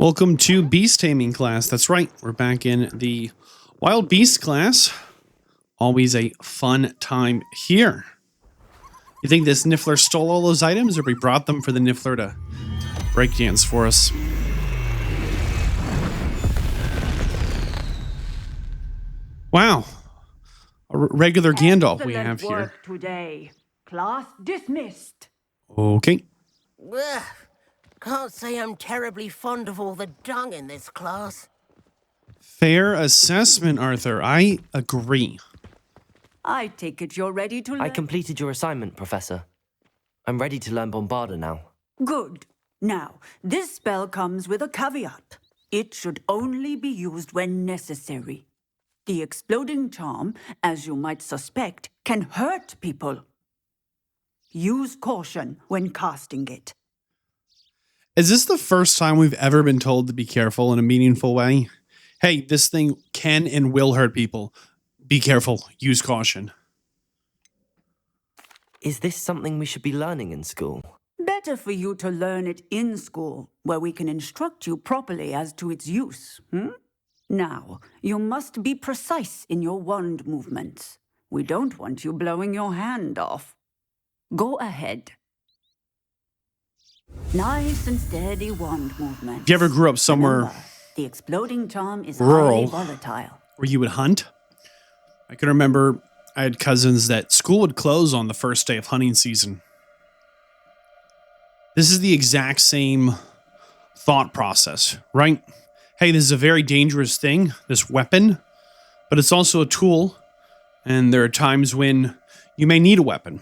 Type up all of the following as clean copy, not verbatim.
Welcome to Beast Taming class. That's right, we're back in the Wild Beast class. Always a fun time here. You think this Niffler stole all those items, or we brought them for the Niffler to breakdance for us? Wow. A regular Gandalf we have here. Work today. Class dismissed. Okay. Ugh. Can't say I'm terribly fond of all the dung in this class. Fair assessment, Arthur. I agree. I take it you're ready to learn. I completed your assignment, Professor. I'm ready to learn Bombarda now. Good. Now, this spell comes with a caveat. It should only be used when necessary. The exploding charm, as you might suspect, can hurt people. Use caution when casting it. Is this the first time we've ever been told to be careful in a meaningful way? Hey, this thing can and will hurt people. Be careful. Use caution. Is this something we should be learning in school? Better for you to learn it in school, where we can instruct you properly as to its use. Now, you must be precise in your wand movements. We don't want you blowing your hand off. Go ahead. Nice and steady wand movement. If you ever grew up somewhere Remember, the exploding charm is rural, highly volatile. where you would hunt, I can remember I had cousins that school would close on the first day of hunting season. This is the exact same thought process, right? Hey, this is a very dangerous thing, this weapon, but it's also a tool, and there are times when you may need a weapon.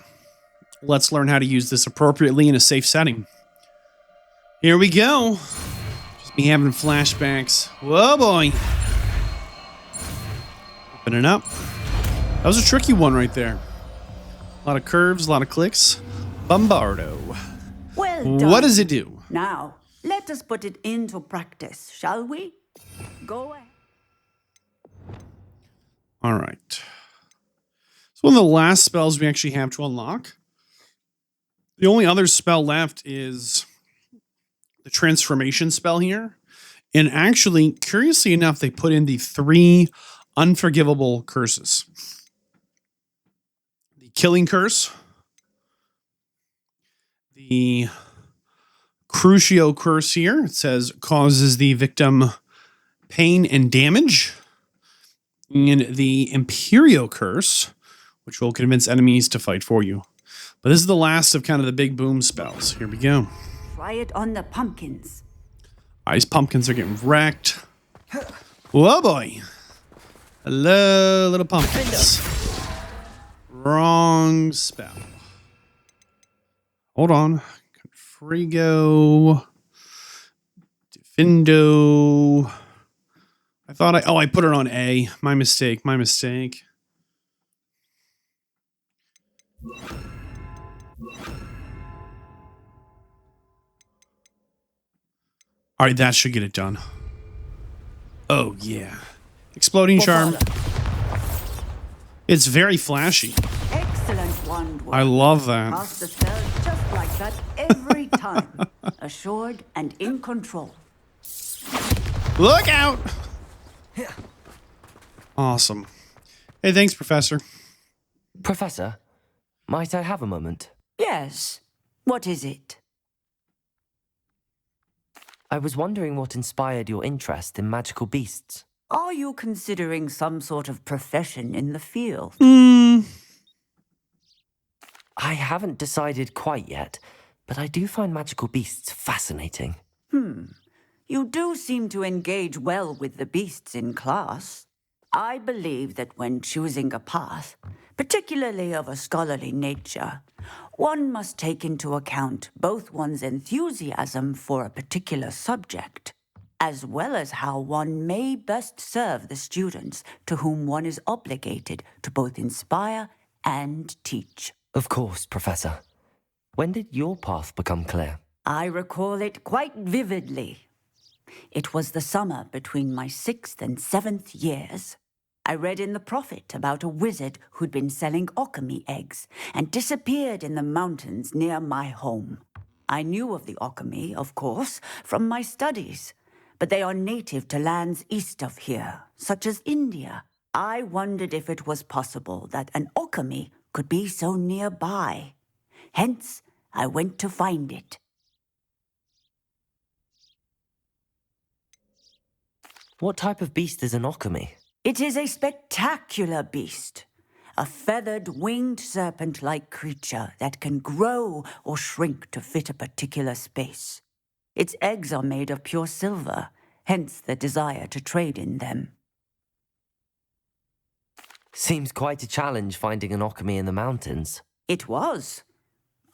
Let's learn how to use this appropriately in a safe setting. Here we go. Just me having flashbacks. Whoa, boy. Open it up. That was a tricky one right there. A lot of curves, a lot of clicks. Bombardo. Well done. What does it do? Now, let us put it into practice, shall we? Go ahead. All right. It's one of the last spells we actually have to unlock. The only other spell left is the transformation spell here. And actually, curiously enough, they put in the 3 unforgivable curses. The killing curse, the Crucio curse here, it says causes the victim pain and damage, and the Imperio curse, which will convince enemies to fight for you. But this is the last of kind of the big boom spells. Here we go. Try it on the pumpkins. These pumpkins are getting wrecked. Whoa, boy. Hello, little pumpkins. Wrong spell. Hold on. Confrigo. Defendo. I thought I put it on A. My mistake. All right, that should get it done. Oh, yeah. Exploding charm. It's very flashy. Excellent wand work. I love that. Cast the spell just like that every time. Assured and in control. Look out! Awesome. Hey, thanks, Professor. Professor, might I have a moment? Yes. What is it? I was wondering what inspired your interest in magical beasts. Are you considering some sort of profession in the field? I haven't decided quite yet, but I do find magical beasts fascinating. You do seem to engage well with the beasts in class. I believe that when choosing a path, particularly of a scholarly nature, one must take into account both one's enthusiasm for a particular subject, as well as how one may best serve the students to whom one is obligated to both inspire and teach. Of course, Professor. When did your path become clear? I recall it quite vividly. It was the summer between my 6th and 7th years. I read in the Prophet about a wizard who'd been selling alchemy eggs and disappeared in the mountains near my home. I knew of the alchemy, of course, from my studies, but they are native to lands east of here, such as India. I wondered if it was possible that an alchemy could be so nearby. Hence, I went to find it. What type of beast is an alchemy? It is a spectacular beast. A feathered, winged serpent-like creature that can grow or shrink to fit a particular space. Its eggs are made of pure silver, hence the desire to trade in them. Seems quite a challenge finding an alchemy in the mountains. It was.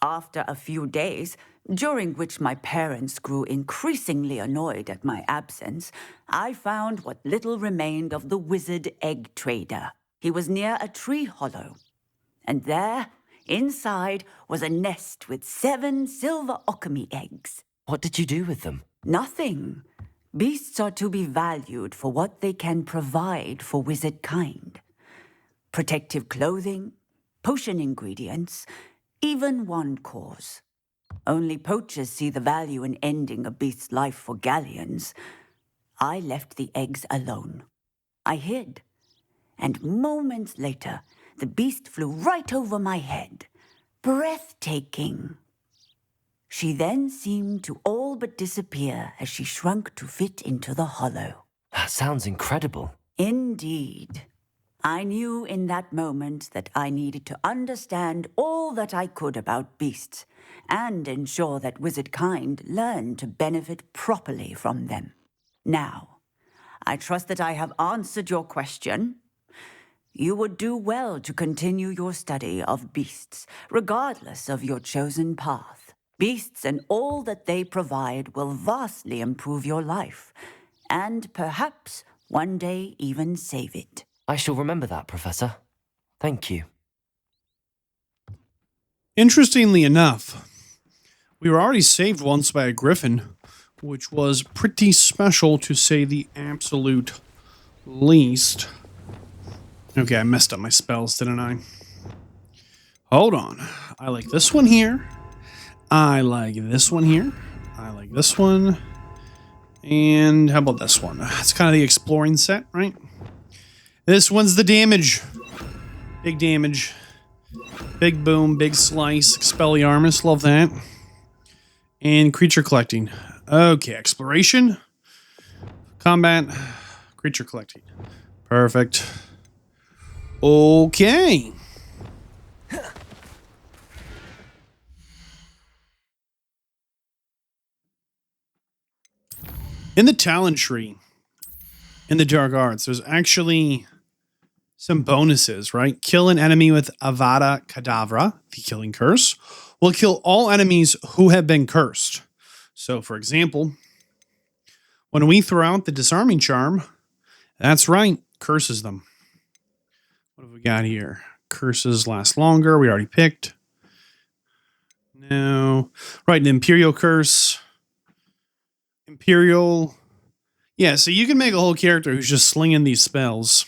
After a few days, during which my parents grew increasingly annoyed at my absence, I found what little remained of the wizard egg trader. He was near a tree hollow, and there, inside, was a nest with 7 silver alchemy eggs. What did you do with them? Nothing. Beasts are to be valued for what they can provide for wizard kind. Protective clothing, potion ingredients, even wand cores. Only poachers see the value in ending a beast's life for galleons. I left the eggs alone. I hid. And moments later, the beast flew right over my head. Breathtaking. She then seemed to all but disappear as she shrunk to fit into the hollow. That sounds incredible. Indeed. I knew in that moment that I needed to understand all that I could about beasts and ensure that wizard kind learned to benefit properly from them. Now, I trust that I have answered your question. You would do well to continue your study of beasts, regardless of your chosen path. Beasts and all that they provide will vastly improve your life, and perhaps one day even save it. I shall remember that, Professor. Thank you. Interestingly enough, we were already saved once by a griffin, which was pretty special to say the absolute least. Okay, I messed up my spells, didn't I? Hold on. I like this one here. I like this one here. I like this one. And how about this one? It's kind of the exploring set, right? This one's the damage. Big damage. Big boom, big slice. Expelliarmus, love that. And creature collecting. Okay, exploration. Combat. Creature collecting. Perfect. Okay. In the talent tree, in the dark arts, there's actually some bonuses, right? Kill an enemy with Avada Kedavra, the killing curse, will kill all enemies who have been cursed. So, for example, when we throw out the disarming charm, that's right, curses them. What have we got here? Curses last longer. We already picked. No. Right, an Imperial curse. Imperial. Yeah, so you can make a whole character who's just slinging these spells.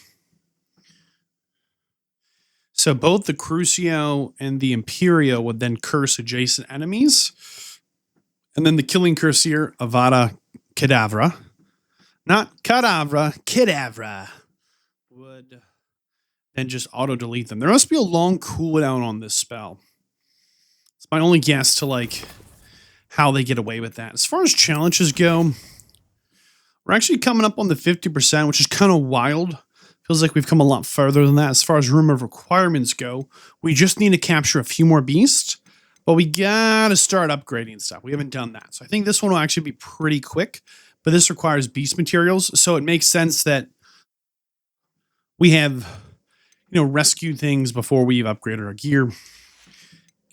So both the Crucio and the Imperio would then curse adjacent enemies. And then the killing curse here, Avada Kedavra. Not Cadavra, Kedavra. Would then just auto-delete them. There must be a long cooldown on this spell. It's my only guess to, like, how they get away with that. As far as challenges go, we're actually coming up on the 50%, which is kind of wild. Feels like we've come a lot further than that. As far as room of requirements go, we just need to capture a few more beasts, but we gotta start upgrading stuff. We haven't done that. So I think this one will actually be pretty quick, but this requires beast materials. So it makes sense that we have, rescued things before we've upgraded our gear.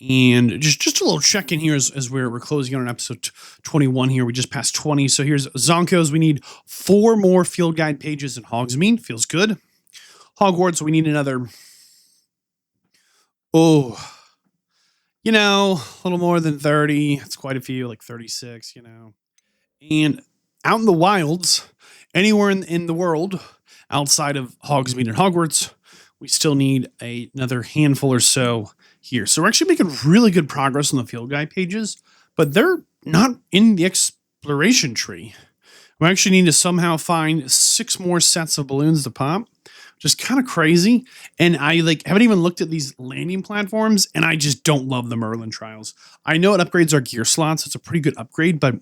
And just a little check in here as we're closing on episode 21 here. We just passed 20. So here's Zonkos. We need 4 more field guide pages in Hogsmeade. Feels good. Hogwarts, we need another, a little more than 30. It's quite a few, like 36, And out in the wilds, anywhere in the world outside of Hogsmeade and Hogwarts, we still need another handful or so here. So we're actually making really good progress on the field guide pages, but they're not in the exploration tree, We actually need to somehow find 6 more sets of balloons to pop. Just kind of crazy. And I haven't even looked at these landing platforms, and I just don't love the Merlin trials. I know it upgrades our gear slots. It's a pretty good upgrade, but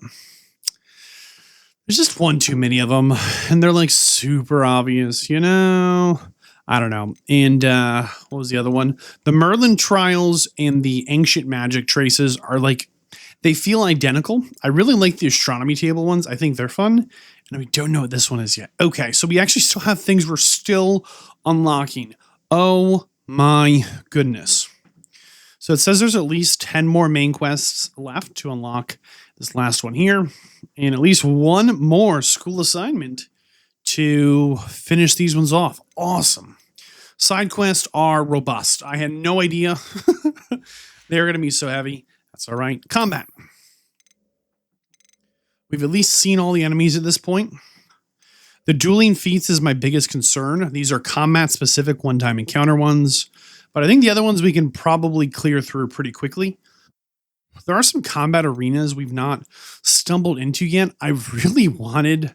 there's just one too many of them, and they're like super obvious, you know? I don't know. And what was the other one? The Merlin trials and the ancient magic traces are like, they feel identical. I really like the astronomy table ones. I think they're fun. And we don't know what this one is yet. Okay, so we actually still have things we're still unlocking. Oh my goodness. So it says there's at least 10 more main quests left to unlock this last one here. And at least one more school assignment to finish these ones off. Awesome. Side quests are robust. I had no idea they're going to be so heavy. That's all right. Combat. We've at least seen all the enemies at this point. The dueling feats is my biggest concern. These are combat-specific one-time encounter ones. But I think the other ones we can probably clear through pretty quickly. There are some combat arenas we've not stumbled into yet. I really wanted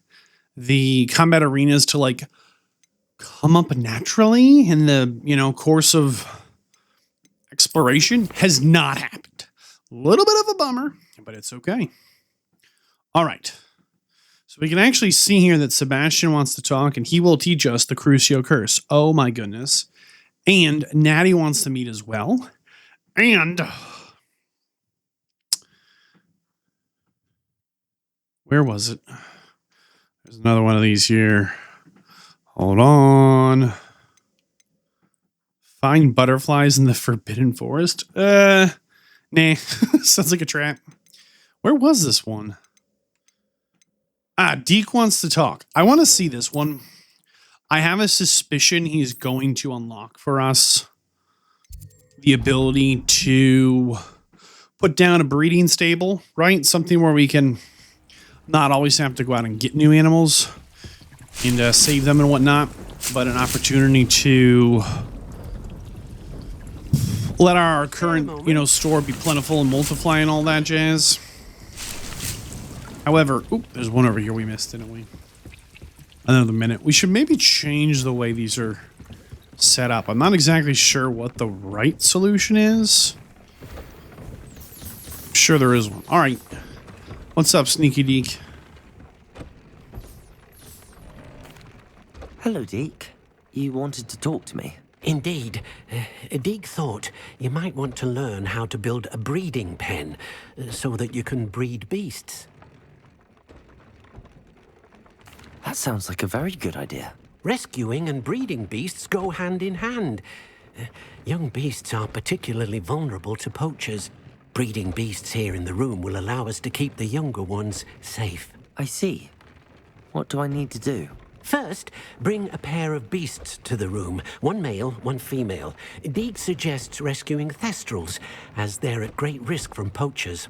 the combat arenas to like come up naturally in the, course of exploration. Has not happened. A little bit of a bummer, but it's okay. All right. So we can actually see here that Sebastian wants to talk, and he will teach us the Crucio Curse. Oh my goodness. And Natty wants to meet as well. And where was it? There's another one of these here. Hold on. Find butterflies in the Forbidden Forest. Nah. Sounds like a trap. Where was this one? Deke wants to talk. I want to see this one. I have a suspicion he's going to unlock for us the ability to put down a breeding stable, right? Something where we can not always have to go out and get new animals and save them and whatnot, but an opportunity to let our current, store be plentiful and multiply and all that jazz. However, there's one over here we missed, didn't we? Another minute. We should maybe change the way these are set up. I'm not exactly sure what the right solution is. I'm sure there is one. All right. What's up, Sneaky Deke? Hello, Deke. You wanted to talk to me? Indeed. Deke thought you might want to learn how to build a breeding pen so that you can breed beasts. That sounds like a very good idea. Rescuing and breeding beasts go hand in hand. Young beasts are particularly vulnerable to poachers. Breeding beasts here in the room will allow us to keep the younger ones safe. I see. What do I need to do? First, bring a pair of beasts to the room. One male, one female. Deke suggests rescuing thestrals, as they're at great risk from poachers.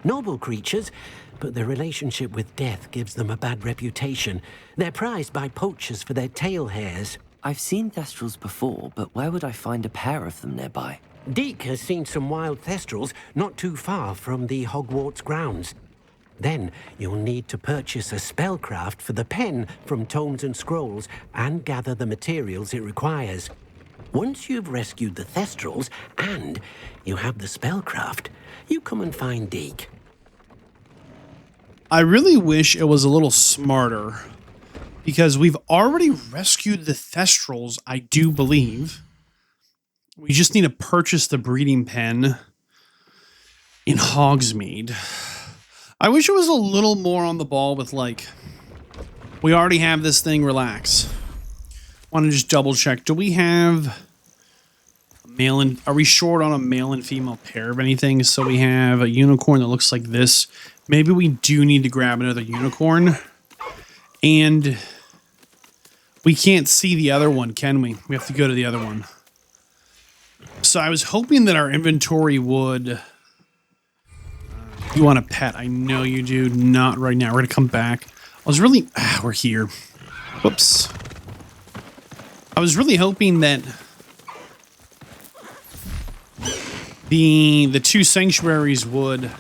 Noble creatures, but their relationship with death gives them a bad reputation. They're prized by poachers for their tail hairs. I've seen thestrals before, but where would I find a pair of them nearby? Deke has seen some wild thestrals not too far from the Hogwarts grounds. Then you'll need to purchase a spellcraft for the pen from Tomes and Scrolls and gather the materials it requires. Once you've rescued the thestrals and you have the spellcraft, you come and find Deke. I really wish it was a little smarter, because we've already rescued the thestrals, I do believe. We just need to purchase the breeding pen in Hogsmeade. I wish it was a little more on the ball with, like, we already have this thing, relax. Want to just double check. Do we have a male and, are we short on a male and female pair of anything? So we have a unicorn that looks like this. Maybe we do need to grab another unicorn. And we can't see the other one, can we? We have to go to the other one. So I was hoping that our inventory would... You want a pet? I know you do. Not right now. We're going to come back. I was really... we're here. Whoops. I was really hoping that the two sanctuaries would...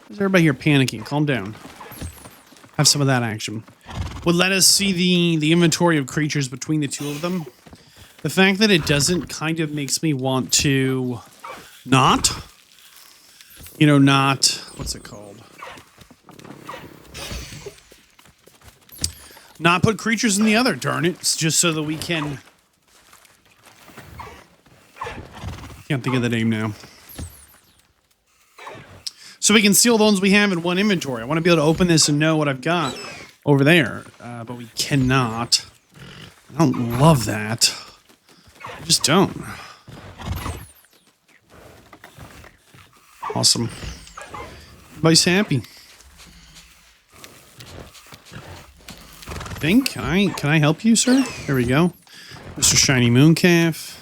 Is everybody here panicking? Calm down. have some of that action. Would let us see the inventory of creatures between the two of them. The fact that it doesn't kind of makes me want to not, what's it called? Not put creatures in the other, darn it. It's just so that we can... Can't think of the name now. So we can seal the ones we have in one inventory. I want to be able to open this and know what I've got over there. But we cannot. I don't love that. I just don't. Awesome. Everybody's happy. Can I help you, sir? There we go. Mr. Shiny Mooncalf.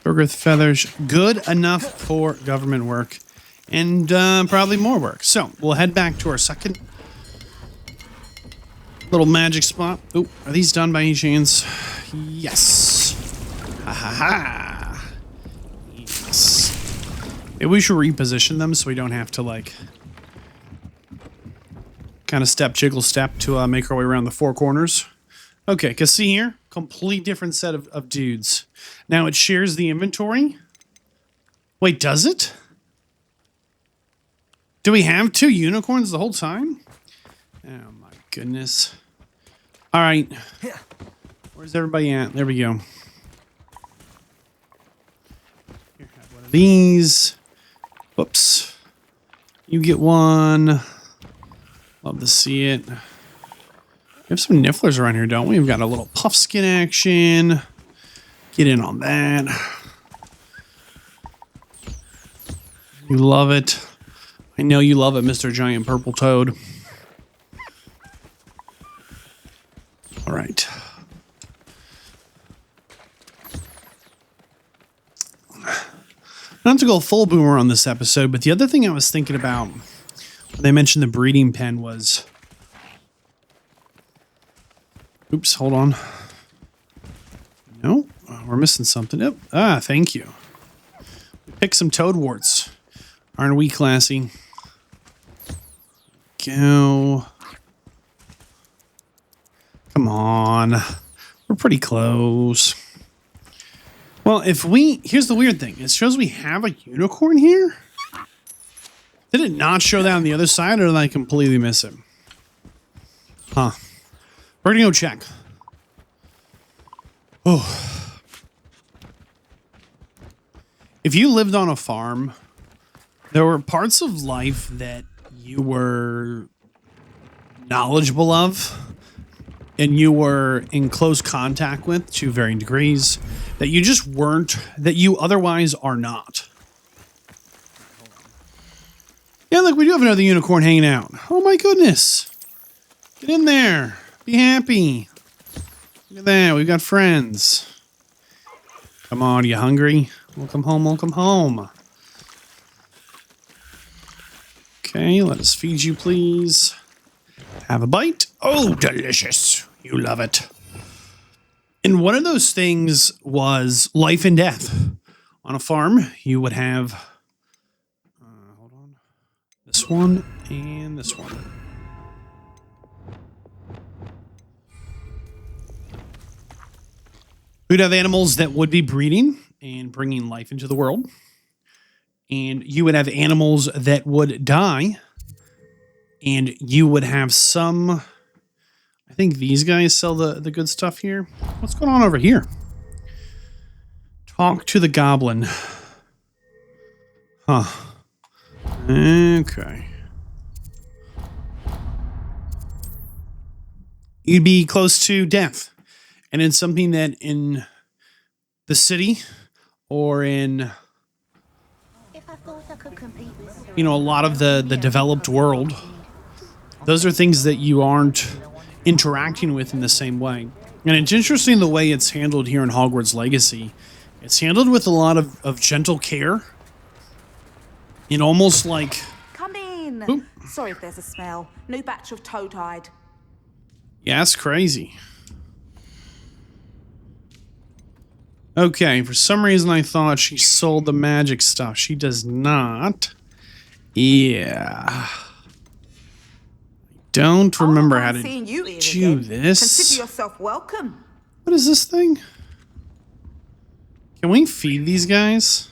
Burger feathers. Good enough for government work. And probably more work. So, we'll head back to our second little magic spot. Oh, are these done by any chance? Yes. Ha ha ha. Yes. Maybe we should reposition them so we don't have to, like... kind of jiggle step to make our way around the four corners. Okay, because see here, complete different set of dudes. Now it shares the inventory. Wait, does it? Do we have two unicorns the whole time? Oh my goodness. All right. Where's everybody at? There we go. Here, have one of these. Whoops. You get one. Love to see it. We have some nifflers around here, don't we? We've got a little puff skin action. Get in on that. You love it. I know you love it, Mr. Giant Purple Toad. All right. Not to go full boomer on this episode, but the other thing I was thinking about when they mentioned the breeding pen was... Oops, hold on. No, we're missing something. Yep. Ah, thank you. We picked some toadwarts. Aren't we classy? Go. Come on. We're pretty close. Well, here's the weird thing. It shows we have a unicorn here. Did it not show that on the other side, or did I completely miss it? Huh. We're gonna go check. Oh. If you lived on a farm, there were parts of life that you were knowledgeable of and you were in close contact with to varying degrees that you just weren't, that you otherwise are not. Yeah, look, we do have another unicorn hanging out. Oh my goodness. Get in there. Be happy. Look at that. We've got friends. Come on, are you hungry? Welcome home, welcome home. Okay, let us feed you, please. Have a bite. Oh, delicious. You love it. And one of those things was life and death. On a farm, you would have... hold on. This one and this one. We'd have animals that would be breeding and bringing life into the world. And you would have animals that would die. And you would have some... I think these guys sell the good stuff here. What's going on over here? Talk to the goblin. Huh. Okay. You'd be close to death. And it's something that in the city or in, you know, a lot of the developed world, those are things that you aren't interacting with in the same way. And it's interesting the way it's handled here in Hogwarts Legacy. It's handled with a lot of gentle care. And almost like... Come in. Oop. Sorry if there's a smell. New batch of toad-hide. Yeah, it's crazy. Okay, for some reason I thought she sold the magic stuff. She does not. Yeah. don't remember how to Seeing you here do again. this. Consider yourself welcome. What is this thing? Can we feed these guys?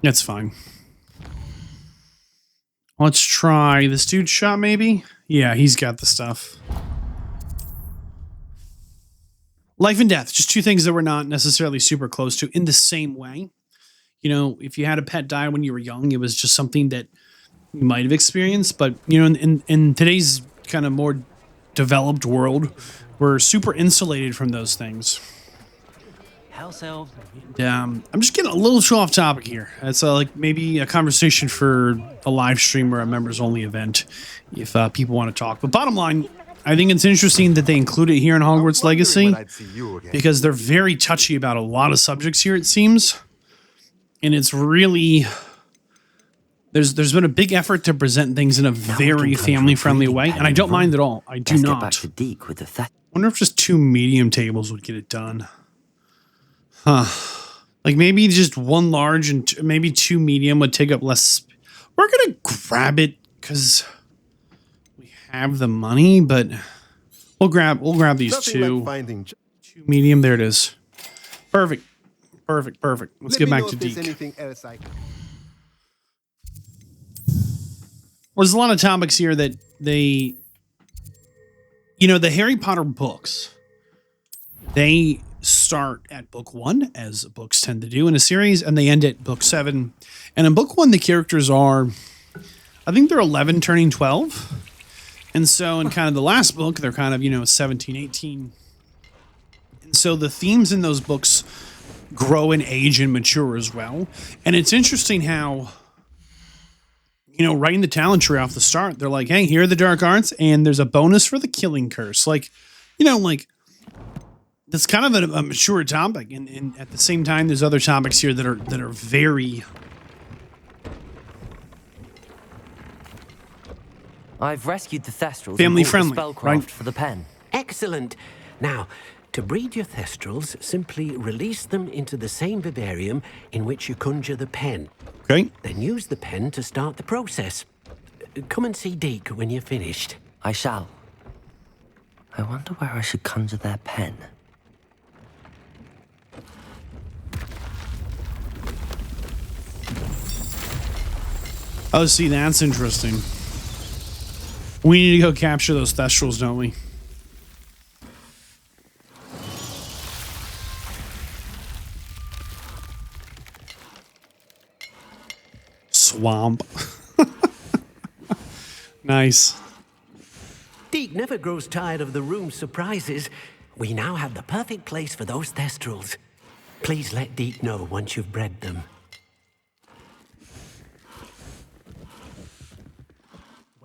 That's fine. Let's try this dude's shot, maybe? Yeah, he's got the stuff. Life and death, just two things that we're not necessarily super close to in the same way. You know, if you had a pet die when you were young, it was just something that you might have experienced. But, you know, in today's kind of more developed world, we're super insulated from those things. I'm just getting a little too off topic here. It's like maybe a conversation for a live stream or a members only event if people want to talk. But bottom line, I think it's interesting that they include it here in Hogwarts Legacy because they're very touchy about a lot of subjects here, it seems. And it's really... There's been a big effort to present things in a very family-friendly way, and I don't mind at all. I do not. Get back to Deke with the Wonder if just 2 medium tables would get it done. Huh. Like maybe just 1 large and maybe 2 medium would take up less. We're going to grab it because we have the money, but we'll grab these two. 2 medium. There it is. Perfect. Let's get back to Deke. There's a lot of topics here that they, you know, the Harry Potter books, they start at book 1, as books tend to do in a series, and they end at book 7. And in book 1, the characters are, I think they're 11 turning 12. And so in kind of the last book, they're kind of, you know, 17, 18. And so the themes in those books grow in age and mature as well. And it's interesting how, you know, right in the talent tree off the start, they're like, hey, here are the dark arts, and there's a bonus for the killing curse. Like, you know, like, that's kind of a mature topic, and at the same time, there's other topics here that are very... I've rescued the Thestrals family and friendly, bought the spellcraft right? for the pen. Excellent. Now, to breed your Thestrals, simply release them into the same vivarium in which you conjure the pen. Okay. Then use the pen to start the process. Come and see Deke when you're finished. I shall. I wonder where I should conjure their pen. Oh, see, that's interesting. We need to go capture those Thestrals, don't we? Swamp. Nice. Deke never grows tired of the room's surprises. We now have the perfect place for those Thestrals. Please let Deke know once you've bred them.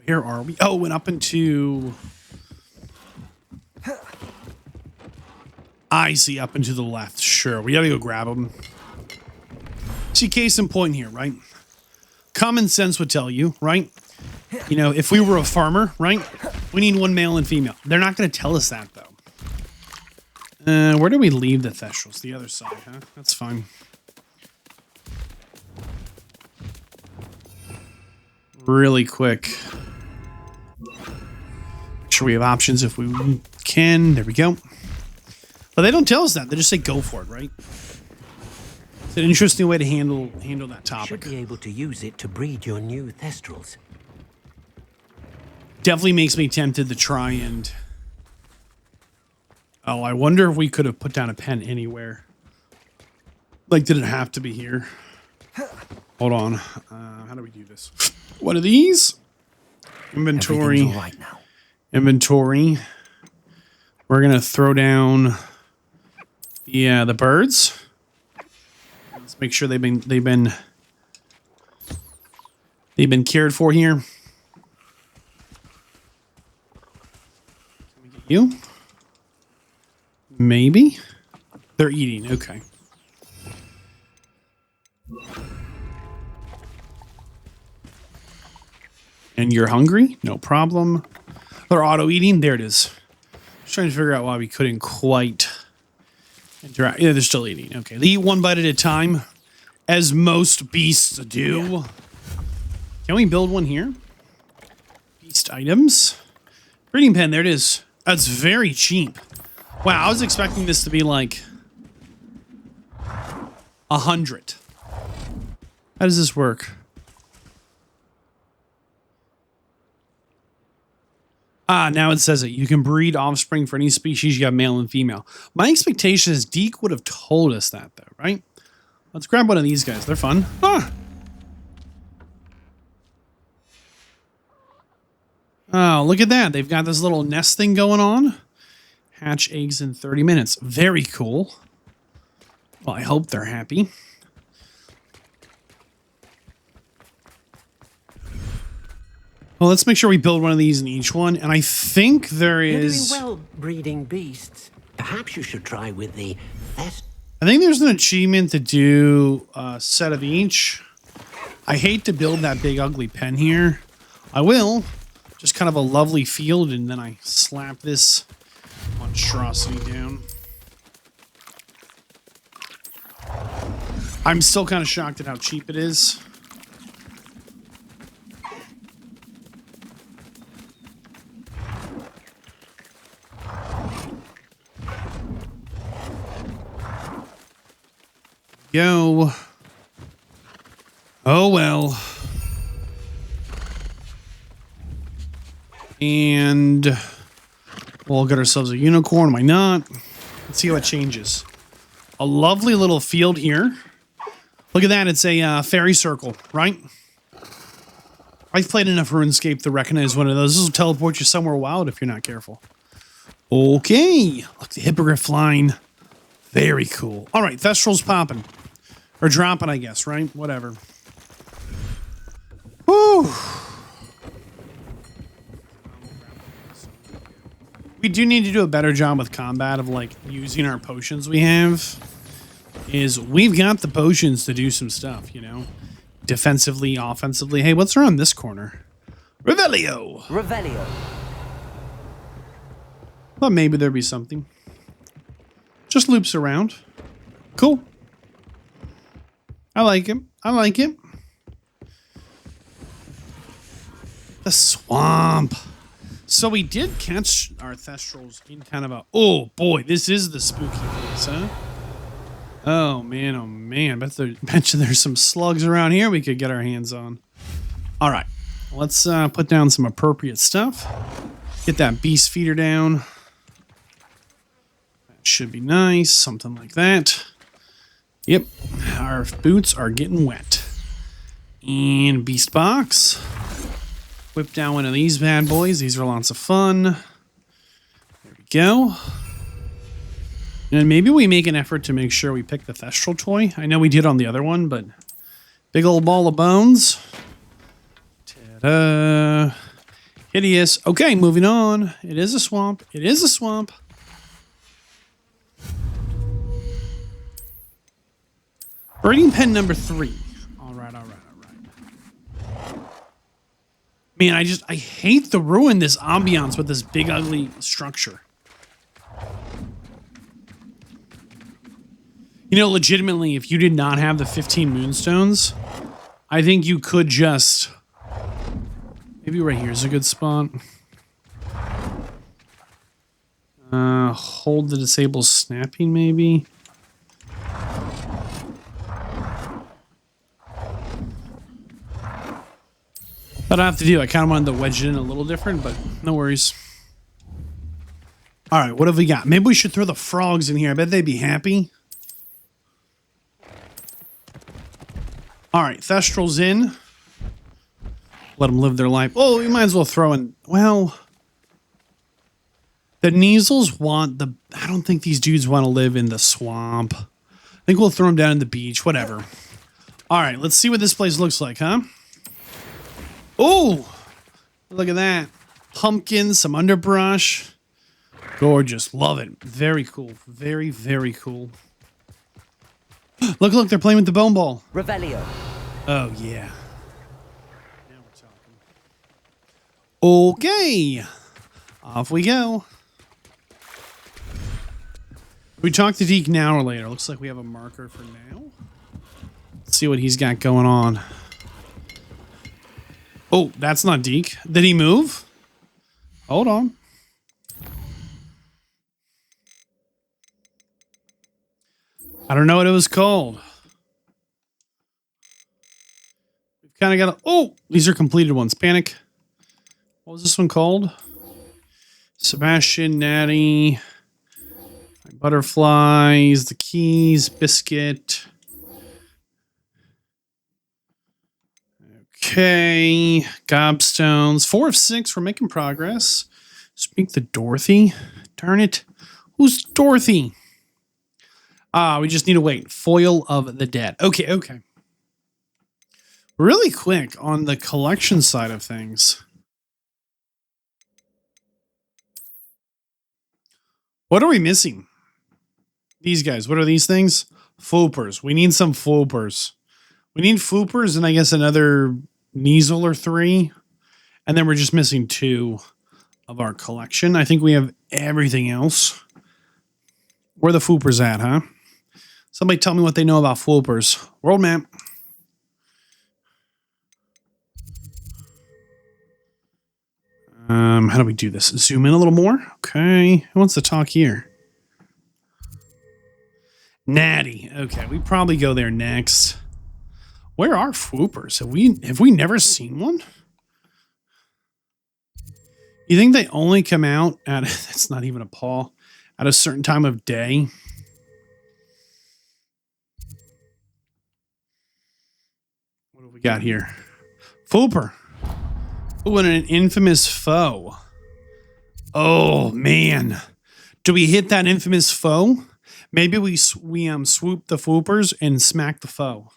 Where are we? Oh, went up into... I see, up into the left. Sure, we gotta go grab them. See, case in point here, right? Common sense would tell you, right? You know, if we were a farmer, right? We need 1 male and female. They're not going to tell us that, though. Where do we leave the Thestrals? The other side, huh? That's fine. Really quick. Make sure we have options if we can. There we go. But they don't tell us that. They just say go for it, right? It's an interesting way to handle that topic. Should be able to use it to breed your new Thestrals. Definitely makes me tempted to try and... Oh, I wonder if we could have put down a pen anywhere. Like, did it have to be here? Hold on. How do we do this? What are these? Inventory. Everything's all right now. Inventory. We're going to throw down the birds. Let's make sure they've been cared for here. Can we get you? Maybe. They're eating. Okay. And you're hungry? No problem. They're auto eating. There it is. Just trying to figure out why we couldn't quite interact. Yeah, they're still eating. Okay. They eat 1 bite at a time, as most beasts do. Can we build one here? Beast beast items. Breeding pen, there it is. That's very cheap. Wow, I was expecting this to be like 100. How does this work? Ah, now it says it. You can breed offspring for any species you have, male and female. My expectation is Deke would have told us that, though, right? Let's grab one of these guys. They're fun. Ah! Oh, look at that. They've got this little nest thing going on. Hatch eggs in 30 minutes. Very cool. Well, I hope they're happy. Well, let's make sure we build one of these in each one. And I think there is... You're doing well breeding beasts. Perhaps you should try with the I think there's an achievement to do a set of each. I hate to build that big ugly pen here. I will. Just kind of a lovely field, and then I slap this monstrosity down. I'm still kind of shocked at how cheap it is. Go. Oh, well. And we'll get ourselves a unicorn. Why not? Let's see how it changes. A lovely little field here. Look at that. It's a fairy circle, right? I've played enough RuneScape to recognize one of those. This will teleport you somewhere wild if you're not careful. Okay. Look, the hippogriff line. Very cool. All right. Thestral's popping. Or dropping, I guess, right? Whatever. Woo! We do need to do a better job with combat of, like, using our potions we have. We've got the potions to do some stuff, you know? Defensively, offensively. Hey, what's around this corner? Revelio! Revelio. Thought maybe there'd be something. Just loops around. Cool. I like it. I like it. The swamp. So we did catch our Thestrals in kind of a... Oh, boy. This is the spooky place, huh? Oh, man. Oh, man. Bet you there's some slugs around here we could get our hands on. All right. Let's put down some appropriate stuff. Get that beast feeder down. That should be nice. Something like that. Yep. Our boots are getting wet. And beast box. Whip down one of these bad boys. These are lots of fun. There we go. And maybe we make an effort to make sure we pick the Thestral toy. I know we did on the other one, but big old ball of bones. Ta-da. Hideous. Okay, moving on. It is a swamp. It is a swamp. Breeding pen number 3. All right. Man, I hate the ruin this ambiance with this big ugly structure. You know, legitimately, if you did not have the 15 moonstones, I think you could just... Maybe right here is a good spot. Hold the disable snapping, maybe. What I have to do, I kind of wanted to wedge it in a little different, but no worries. All right, what have we got? Maybe we should throw the frogs in here. I bet they'd be happy. All right, Thestral's in. Let them live their life. Oh, we might as well throw in... Well, the Kneasels want the... I don't think these dudes want to live in the swamp. I think we'll throw them down in the beach. Whatever. All right, let's see what this place looks like, huh? Oh, look at that. Pumpkins, some underbrush. Gorgeous. Love it. Very cool. Very, very cool. Look, they're playing with the bone ball. Revelio. Oh, yeah. Now we're talking. Okay. Off we go. We talk to Deke now or later. Looks like we have a marker for now. Let's see what he's got going on. Oh, that's not Deke. Did he move? Hold on. I don't know what it was called. We've kind of got oh, these are completed ones. Panic. What was this one called? Sebastian, Natty, Butterflies, the keys, biscuit. Okay, gobstones. 4 of 6. We're making progress. Speak to Dorothy. Darn it. Who's Dorothy? Ah, we just need to wait. Foil of the dead. Okay, okay. Really quick on the collection side of things. What are we missing? These guys. What are these things? Foopers. We need some foopers. We need foopers and I guess another Measle or 3. And then we're just missing 2 of our collection. I think we have everything else. Where are the foopers at, huh? Somebody tell me what they know about foopers. World map. How do we do this? Zoom in a little more. Okay. Who wants to talk here? Natty. Okay, we probably go there next. Where are foopers? Have we never seen one? You think they only come out at that's not even a paw at a certain time of day? What do we got here? Fooper. Oh, and an infamous foe. Oh man. Do we hit that infamous foe? Maybe we swoop the foopers and smack the foe.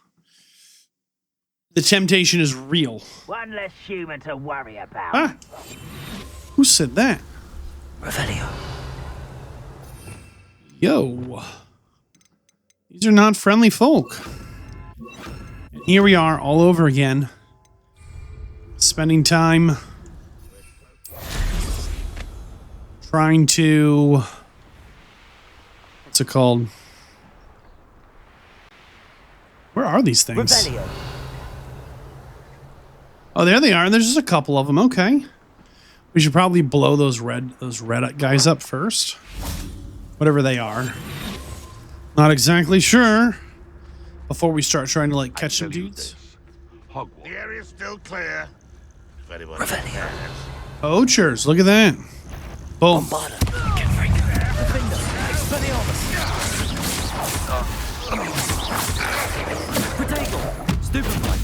The temptation is real. One less human to worry about. Ah. Who said that? Revelio. Yo. These are not friendly folk. And here we are all over again. Spending time trying to... What's it called? Where are these things? Revelio. Oh, there they are. There's just a couple of them. Okay. We should probably blow those red guys up first. Whatever they are. Not exactly sure. Before we start trying to like catch some dudes. Hogwarts. The area's still clear. If anyone Revelio. Poachers. Look at that. Boom. Bombarda. Defender. Expelliarmus. Protego. Stupefy.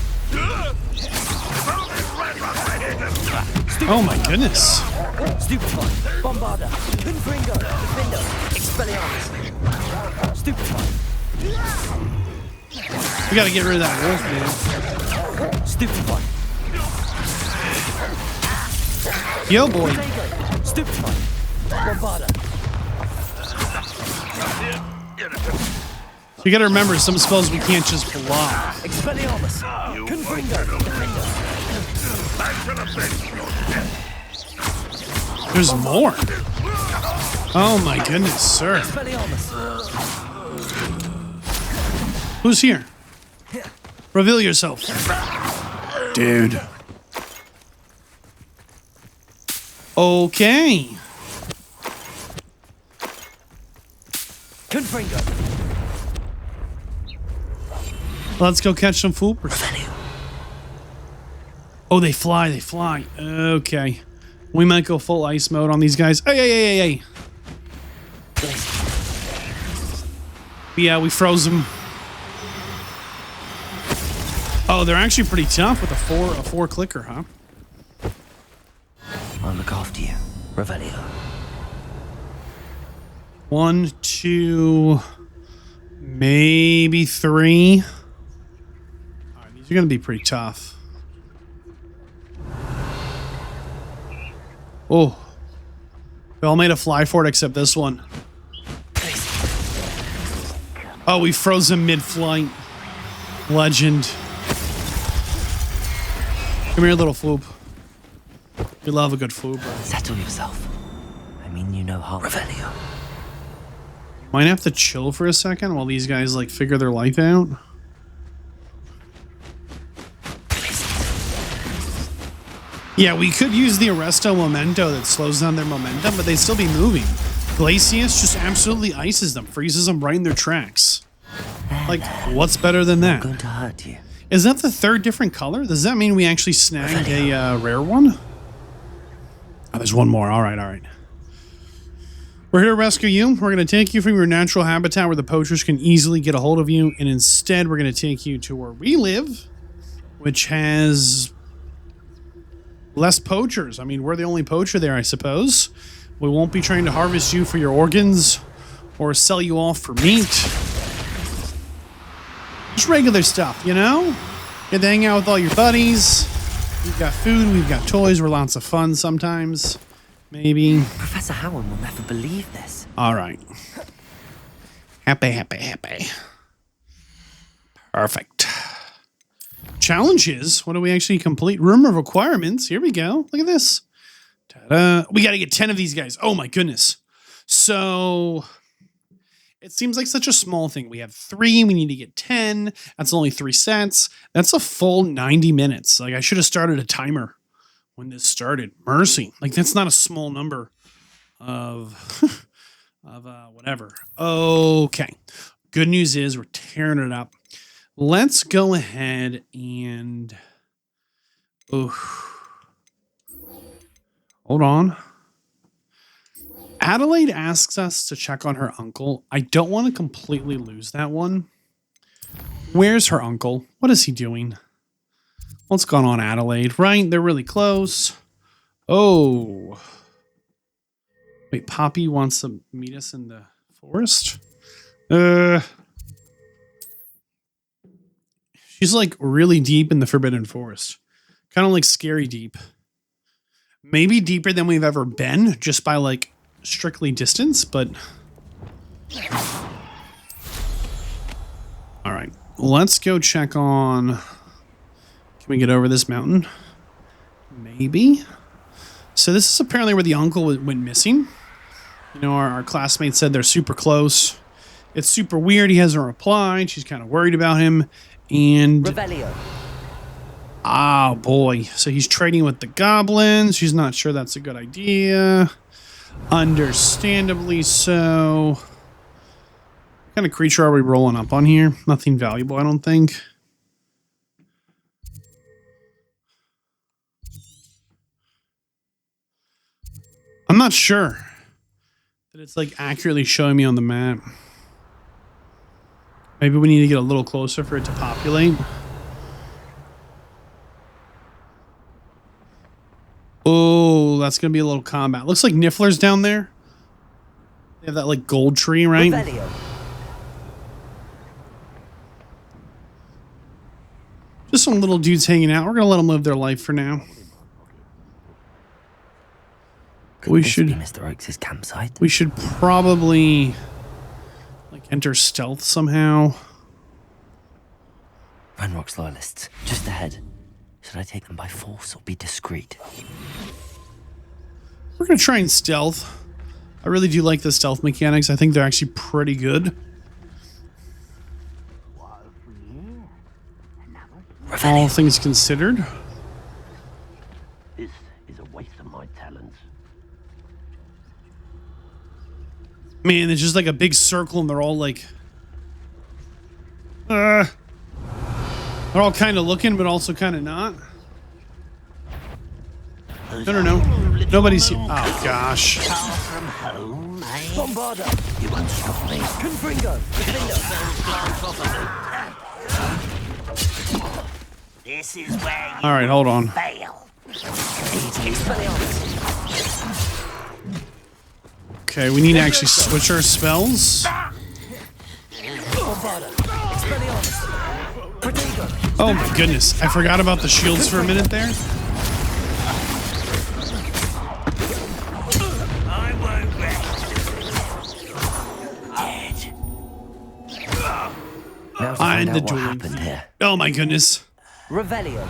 Oh my goodness. Stupefy. Bombarda. Confringo. Defender. Expelliarmus. Stupefy. We gotta get rid of that wolf, man. Stupefy. Yo, boy. Protego. Stupefy. Bombarda. You gotta remember, some spells we can't just block. Expelliarmus. Confringo. Defender. There's more. Oh my goodness, sir. Expelliarmus. Who's here? Reveal yourself. Dude. Okay. Confringo. Let's go catch some foopers. Oh, they fly, they fly. Okay. We might go full ice mode on these guys. Hey, hey, hey, hey, hey. Yeah, we froze them. Oh, they're actually pretty tough with a four clicker, huh? I'll look after you. Revelio. 1, 2, maybe 3. All right, these are going to be pretty tough. Oh. We all made a fly for it except this one. Oh, we froze him mid-flight. Legend. Come here, little floop. We love a good floop. Settle yourself. I mean, you know how. Revelio. Might have to chill for a second while these guys like figure their life out. Yeah, we could use the Arresto Memento that slows down their momentum, but they'd still be moving. Glacius just absolutely ices them, freezes them right in their tracks. Like, what's better than I'm that? going to hurt you. Is that the third different color? Does that mean we actually snagged a rare one? Oh, there's one more. All right. We're here to rescue you. We're going to take you from your natural habitat where the poachers can easily get a hold of you, and instead we're going to take you to where we live, which has less poachers. I mean, we're the only poacher there, I suppose. We won't be trying to harvest you for your organs or sell you off for meat. Just regular stuff, you know? Get to hang out with all your buddies. We've got food, we've got toys, we're lots of fun sometimes. Maybe. Professor Howard will never believe this. All right. Happy. Perfect. Challenge is, what do we actually complete? Room of requirements. Here we go. Look at this. Ta-da. We got to get 10 of these guys. Oh my goodness. So it seems like such a small thing. We have 3. We need to get 10. That's only 3 sets. That's a full 90 minutes. Like, I should have started a timer when this started. Mercy. Like, that's not a small number of whatever. Okay. Good news is we're tearing it up. Let's go ahead and hold on. Adelaide asks us to check on her uncle. I don't want to completely lose that one. Where's her uncle? What is he doing? What's going on, Adelaide? Right? They're really close. Oh. Wait, Poppy wants to meet us in the forest? She's like really deep in the Forbidden Forest. Kind of like scary deep. Maybe deeper than we've ever been, just by like strictly distance, but... Alright, let's go check on... Can we get over this mountain? Maybe. So this is apparently where the uncle went missing. You know, our classmates said they're super close. It's super weird. He hasn't replied. She's kind of worried about him. And... Revelio. Oh, boy. So he's trading with the goblins. She's not sure that's a good idea. Understandably so. What kind of creature are we rolling up on here? Nothing valuable, I don't think. I'm not sure that it's like accurately showing me on the map. Maybe we need to get a little closer for it to populate. Oh, that's going to be a little combat. Looks like Niffler's down there. They have that like gold tree, right? Revelio. Just some little dudes hanging out. We're going to let them live their life for now. Could this be Mr. Oakes' campsite? We should probably like enter stealth somehow. Ranrock's loyalists, just ahead. Should I take them by force or be discreet? We're going to try and stealth. I really do like the stealth mechanics. I think they're actually pretty good. All things considered. This is a waste of my talents. Man, it's just like a big circle and they're all like... they're all kind of looking, but also kind of not. No. Nobody's here. Oh, gosh. From home, eh? Bombarda! You won't stop me. Confringo! This is where you All right, hold on. fail. Okay, we need to actually switch our spells. Oh my goodness, I forgot about the shields for a minute there. I won't rest. Dead. Now to And find the out what dueling. happened here. Oh my goodness. Revelio.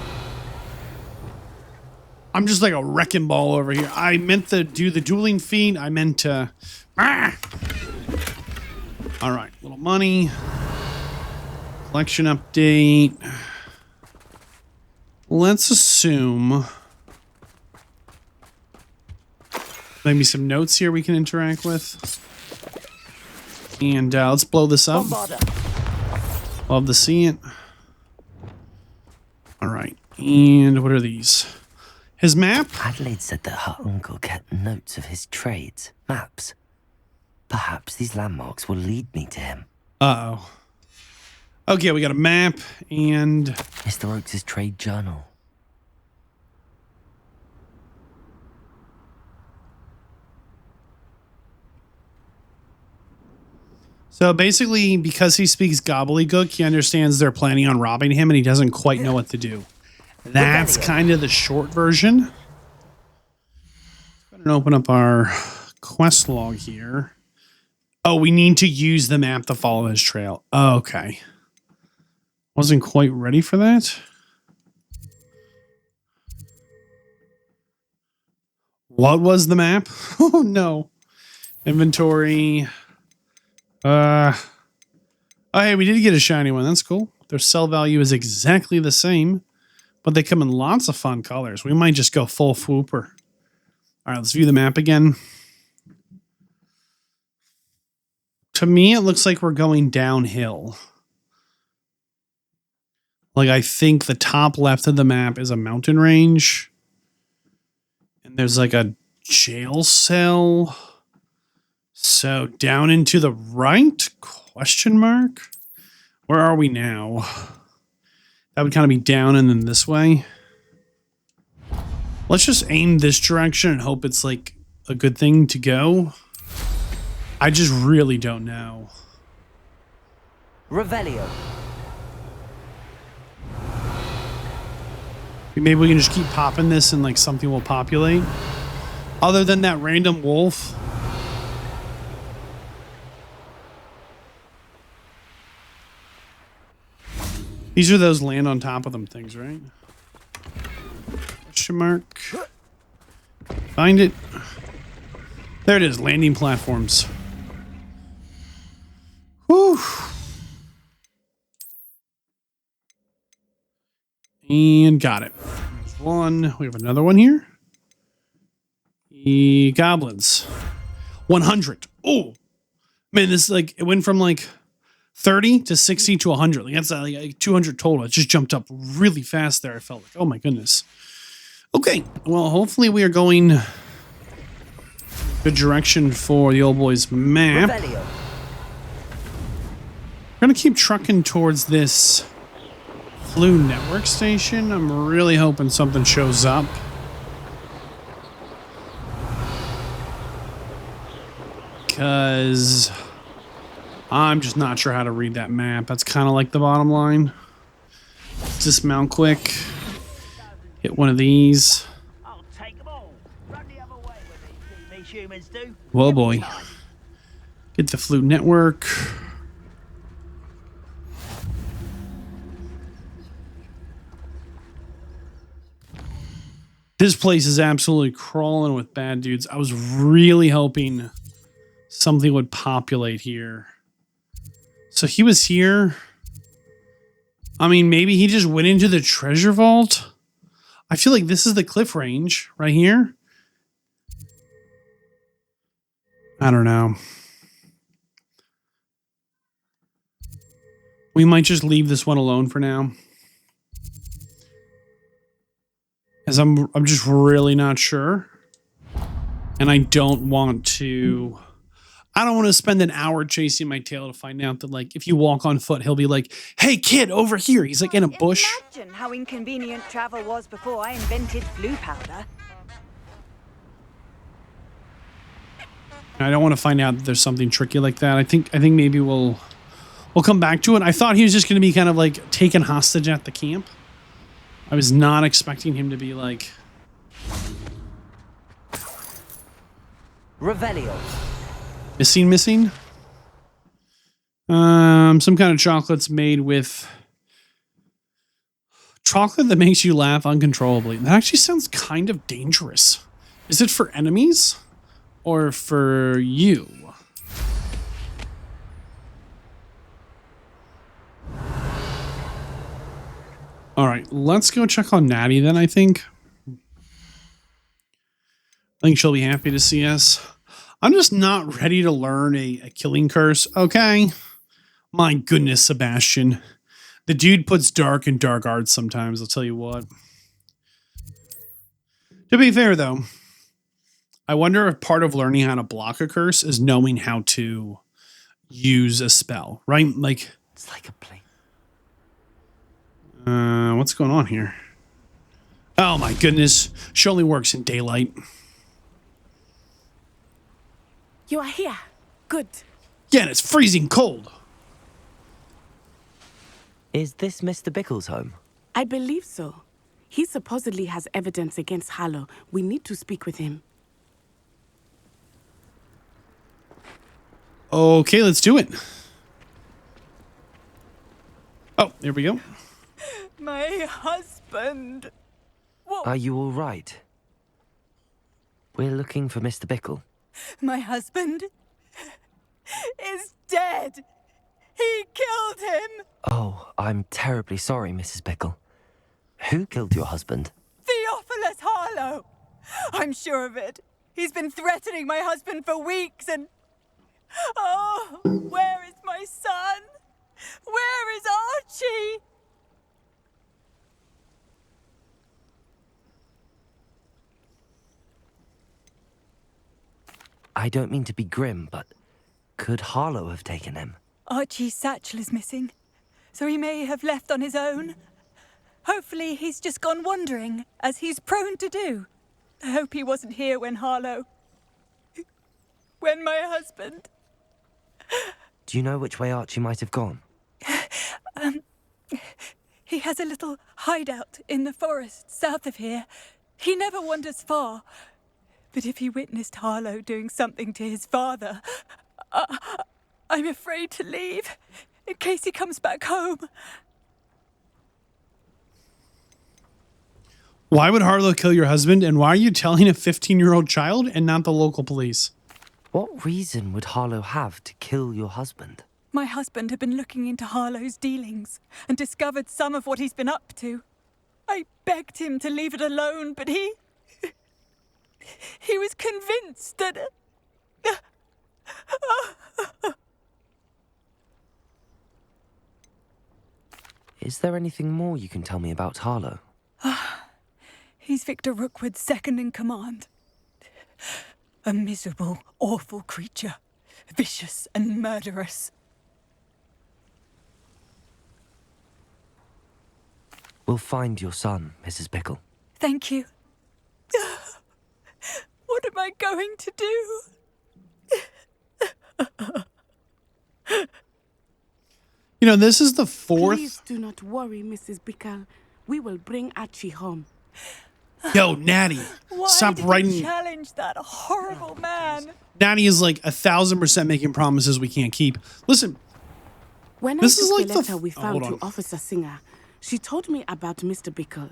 I'm just like a wrecking ball over here. I meant to do the dueling feat. I meant to... All right, little money. Collection update. Let's assume Maybe some notes here we can interact with. And let's blow this up. Love to see it. All right. And what are these? His map? Adelaide said that her uncle kept notes of his trades, maps. Perhaps these landmarks will lead me to him. Uh-oh. Okay, we got a map and... Mr. Oakes' trade journal. So basically, because he speaks gobbledygook, he understands they're planning on robbing him and he doesn't quite know what to do. That's kind of the short version. Let's open up our quest log here. Oh, we need to use the map to follow his trail. Oh, okay. Wasn't quite ready for that. What was the map? Oh, no. Inventory. Oh, hey, we did get a shiny one. That's cool. Their sell value is exactly the same, but they come in lots of fun colors. We might just go full Fwooper. All right, let's view the map again. To me, it looks like we're going downhill. Like, I think the top left of the map is a mountain range. And there's like a jail cell. So down and to the right? Question mark? Where are we now? That would kind of be down and then this way. Let's just aim this direction and hope it's like a good thing to go. I just really don't know. Revelio. Maybe we can just keep popping this and like something will populate. Other than that random wolf. These are those land on top of them things, right? Question mark. Find it. There it is, landing platforms. Whew. And got it. There's one. We have another one here. The goblins. 100. Oh, man, this is like, it went from like 30 to 60 to 100. Like that's like 200 total. It just jumped up really fast there. I felt like, oh my goodness. Okay, well, hopefully we are going good direction for the old boy's map. Revelio. We're gonna keep trucking towards this Flu network station. I'm really hoping something shows up. Because I'm just not sure how to read that map. That's kind of like the bottom line. Dismount quick. Hit one of these. I'll take them all. Run the other way with these humans do. Whoa, boy. Get the Flu network. This place is absolutely crawling with bad dudes. I was really hoping something would populate here. So he was here. I mean, maybe he just went into the treasure vault. I feel like this is the cliff range right here. I don't know. We might just leave this one alone for now. As I'm just really not sure. And I don't want to spend an hour chasing my tail to find out that, like, if you walk on foot, he'll be like, hey, kid, over here. He's like in a bush. Imagine how inconvenient travel was before I invented flu powder. I don't want to find out that there's something tricky like that. I think maybe we'll come back to it. I thought he was just going to be kind of like taken hostage at the camp. I was not expecting him to be like... Revelio. Missing? Some kind of chocolate's made with... chocolate that makes you laugh uncontrollably. That actually sounds kind of dangerous. Is it for enemies? Or for you? All right, let's go check on Natty then, I think. I think she'll be happy to see us. I'm just not ready to learn a killing curse, okay? My goodness, Sebastian. The dude puts dark in dark arts sometimes, I'll tell you what. To be fair, though, I wonder if part of learning how to block a curse is knowing how to use a spell, right? Like, It's like a plane. what's going on here? Oh my goodness. She only works in daylight. You are here. Good. Yeah, and it's freezing cold. Is this Mr. Bickle's home? I believe so. He supposedly has evidence against Harlow. We need to speak with him. Okay, let's do it. Oh, there we go. My husband. Are you all right? We're looking for Mr. Bickle. My husband is dead. He killed him. Oh, I'm terribly sorry, Mrs. Bickle. Who killed your husband? Theophilus Harlow. I'm sure of it. He's been threatening my husband for weeks and... Oh, where is my son? Where is Archie? I don't mean to be grim, but could Harlow have taken him? Archie's satchel is missing, so he may have left on his own. Hopefully he's just gone wandering, as he's prone to do. I hope he wasn't here when my husband... Do you know which way Archie might have gone? He has a little hideout in the forest south of here. He never wanders far. But if he witnessed Harlow doing something to his father, I'm afraid to leave, in case he comes back home. Why would Harlow kill your husband, and why are you telling a 15-year-old child and not the local police? What reason would Harlow have to kill your husband? My husband had been looking into Harlow's dealings and discovered some of what he's been up to. I begged him to leave it alone, but he was convinced that... Is there anything more you can tell me about Harlow? He's Victor Rookwood's second in command. A miserable, awful creature. Vicious and murderous. We'll find your son, Mrs. Bickle. Thank you. What am I going to do? You know, this is the fourth... Please do not worry, Mrs. Bickle. We will bring Archie home. Yo, Natty, stop Why writing... did you challenge that horrible man? Natty is like 1,000% making promises we can't keep. Listen, When this I is took like the the... letter we found hold to on. Officer Singer, she told me about Mr. Bickle.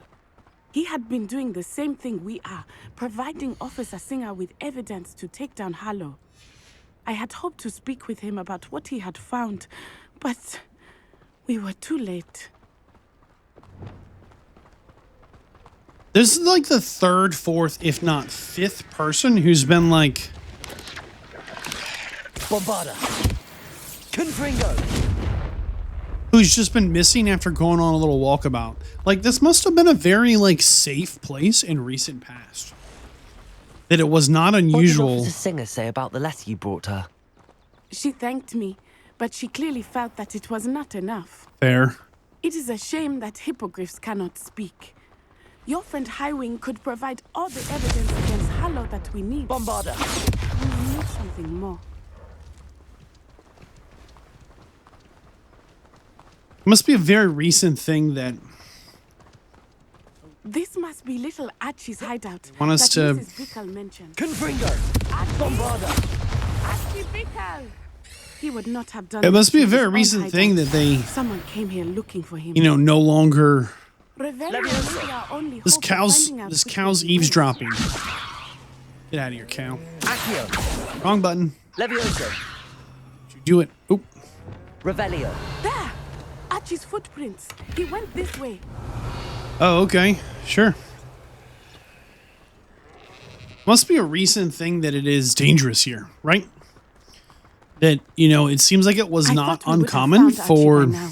He had been doing the same thing we are, providing Officer Singer with evidence to take down Harlow. I had hoped to speak with him about what he had found, but we were too late. This is like the third, fourth, if not fifth person who's been like... Bombarda! Confringo! Who's just been missing after going on a little walkabout. Like, this must have been a very, like, safe place in recent past. That it was not unusual. What did Officer Singer say about the letter you brought her? She thanked me, but she clearly felt that it was not enough. Fair. It is a shame that hippogriffs cannot speak. Your friend Highwing could provide all the evidence against Harlow that we need. Bombarda! We need something more. It must be a very recent thing that... This must be little Archie's hideout Want us that to- Mrs. Bickle mentioned. Confringo! Bombarda! Archie Bickle! He would not have done It must this be a to very his own recent thing hideout. that they, Someone came here looking for him. you know, no longer... Revelio will be our only This hope of cow's finding out this which cow's way he went. eavesdropping. Get out of here, cow. Accio! Wrong button. Levioso! Do it. Oop. Revelio! There! Archie's footprints. He went this way. Oh, okay. Sure. Must be a recent thing that it is dangerous here, right? That, you know, it seems like it was I not thought we would have uncommon found Archie for... by now.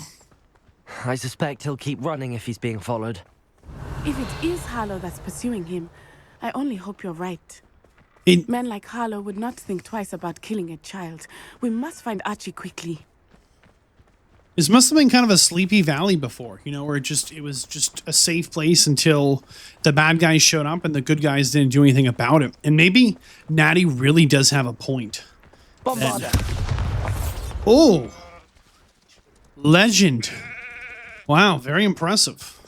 I suspect he'll keep running if he's being followed. If it is Harlow that's pursuing him, I only hope you're right. It, Men like Harlow would not think twice about killing a child. We must find Archie quickly. this must have been kind of a sleepy valley before, you know, where it was just a safe place until the bad guys showed up and the good guys didn't do anything about it. And maybe Natty really does have a point. Bombarder! Oh! Legend. Wow, very impressive.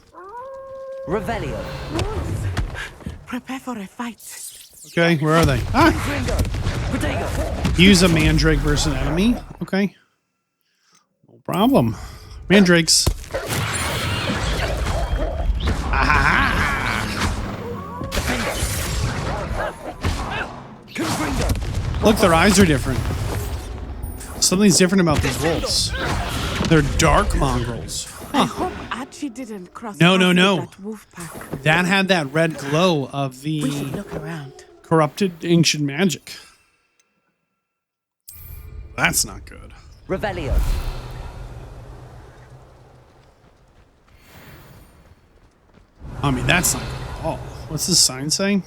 Revelio. Wolves! Prepare for a fight. Okay, where are they? Ah! Use a mandrake versus an enemy. Okay. No problem. Mandrakes. Look, their eyes are different. Something's different about these wolves. They're dark mongrels. I hope Archie didn't cross No, paths with no. that wolf pack. That had that red glow of We the should look around. corrupted ancient magic. That's not good. Revelio. I mean, that's not good at all. What's this sign saying?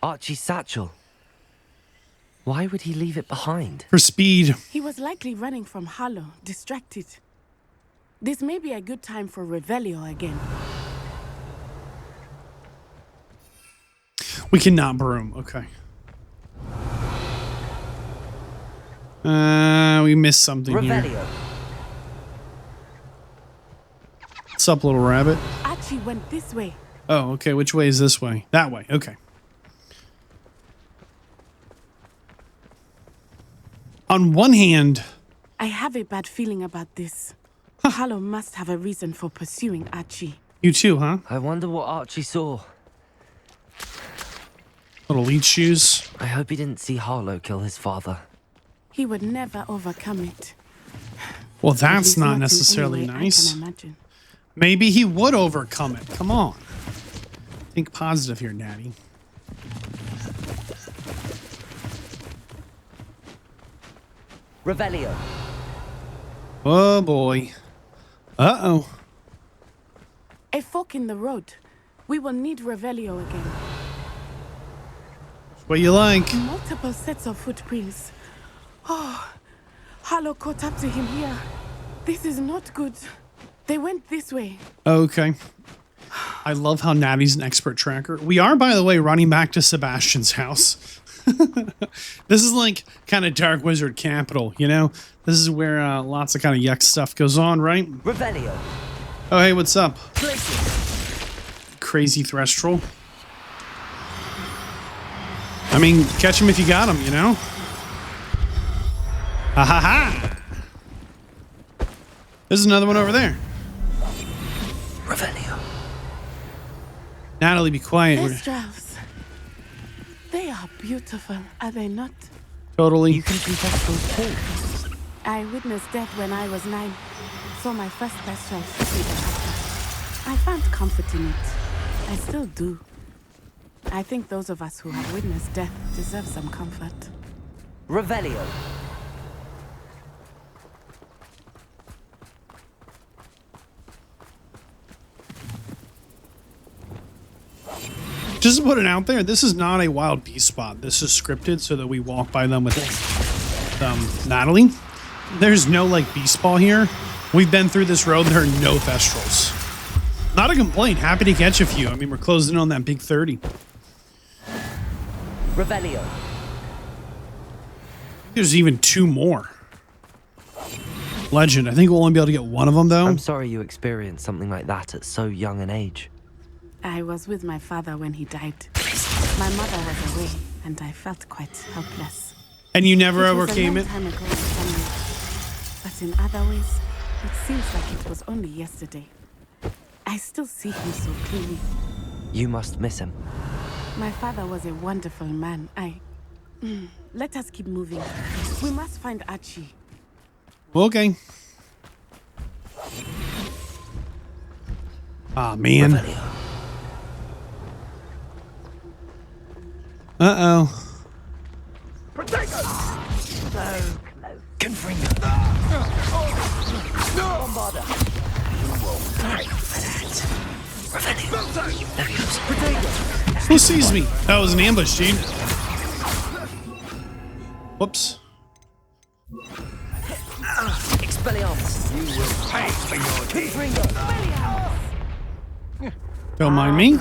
Archie's satchel. Why would he leave it behind? For speed. He was likely running from Harlow, distracted. This may be a good time for Revelio again. We cannot broom. Okay. We missed something here. Revelio. What's up, little rabbit? Archie went this way. Oh, okay. Which way is this way? That way. Okay. On one hand, I have a bad feeling about this. Harlow must have a reason for pursuing Archie. you too, huh? I wonder what Archie saw. Little leech shoes. I hope he didn't see Harlow kill his father. He would never overcome it. Well, At that's least not in any necessarily way nice. I can imagine. Maybe he would overcome it. Come on. Think positive here, Natty. Revelio. Oh, boy. Uh-oh. A fork in the road. We will need Revelio again. What you like? Multiple sets of footprints. Oh, Harlow caught up to him here. This is not good. They went this way. Okay. I love how Natty's an expert tracker. We are, by the way, running back to Sebastian's house. This is like kind of Dark Wizard Capital, you know? This is where lots of kind of yuck stuff goes on, right? Revelio. Oh, hey, what's up? Crazy Threstrel. I mean, catch him if you got him, you know? Ha ha ha! There's another one over there. Revelio. Natalie, be quiet. Thestros. They are beautiful, are they not? Totally. You can see Thestros too. I witnessed death when I was 9. Saw my first Thestros see the after. I found comfort in it. I still do. I think those of us who have witnessed death deserve some comfort. Revelio. Just to put it out there, this is not a wild beast spot. This is scripted so that we walk by them with Natalie. There's no like beast ball here. We've been through this road. There are no Thestrals. Not a complaint. Happy to catch a few. I mean, we're closing in on that big 30. Revelio. There's even 2 more. Legend. I think we'll only be able to get one of them, though. I'm sorry you experienced something like that at so young an age. I was with my father when he died. My mother was away, and I felt quite helpless. And you never It was overcame a it? long time ago in some ways, but in other ways, it seems like it was only yesterday. I still see him so clearly. You must miss him. My father was a wonderful man. Let us keep moving. We must find Archie. Okay. Ah, man. Revelio. Uh-oh. Who sees me? That was an ambush, dude. Whoops. Don't mind me.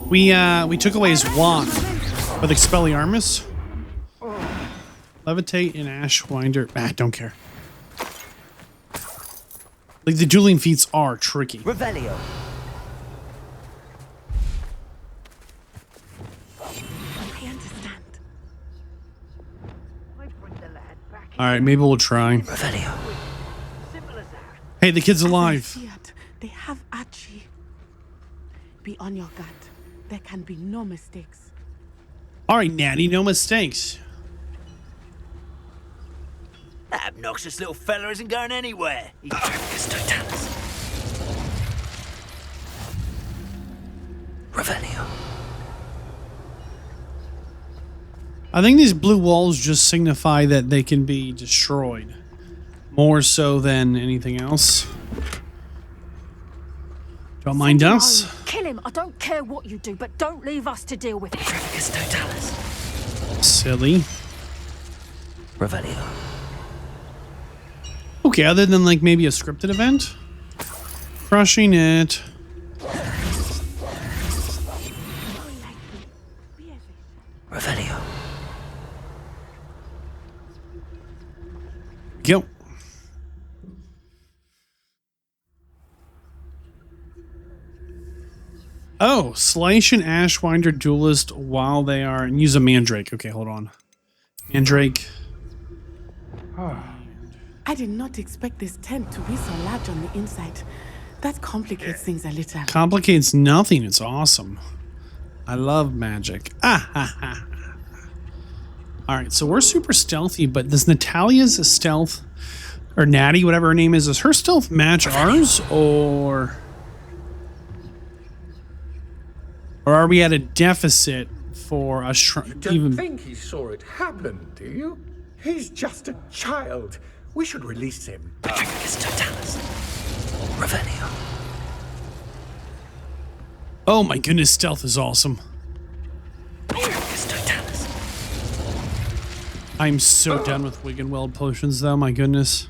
We took away his wand with Expelliarmus. Levitate and Ashwinder. Don't care. Like, the dueling feats are tricky. Revelio. I understand. Alright, maybe we'll try. Revelio. Hey, the kid's alive. Feared, they have Archie. Be on your guard. There can be no mistakes. Alright, Natty, no mistakes. That obnoxious little fella isn't going anywhere. Revelio. I think these blue walls just signify that they can be destroyed. More so than anything else. Don't mind us. Kill him. I don't care what you do, but don't leave us to deal with it. Silly. Revelio. Okay, other than like maybe a scripted event. Crushing it. Revelio. Go. Oh, Slash and Ashwinder duelist while they are and use a Mandrake. Okay, hold on. Mandrake. I did not expect this tent to be so large on the inside. That complicates things a little. Complicates nothing. It's awesome. I love magic. Ah ha ha. All right, so we're super stealthy, but does Natalia's stealth, or Natty, whatever her name is her stealth match ours, or are we at a deficit for us? You don't think he saw it happen, do you? He's just a child. We should release him. Revelio. Oh my goodness, stealth is awesome. I'm so done with Wiggenweld potions, though. My goodness.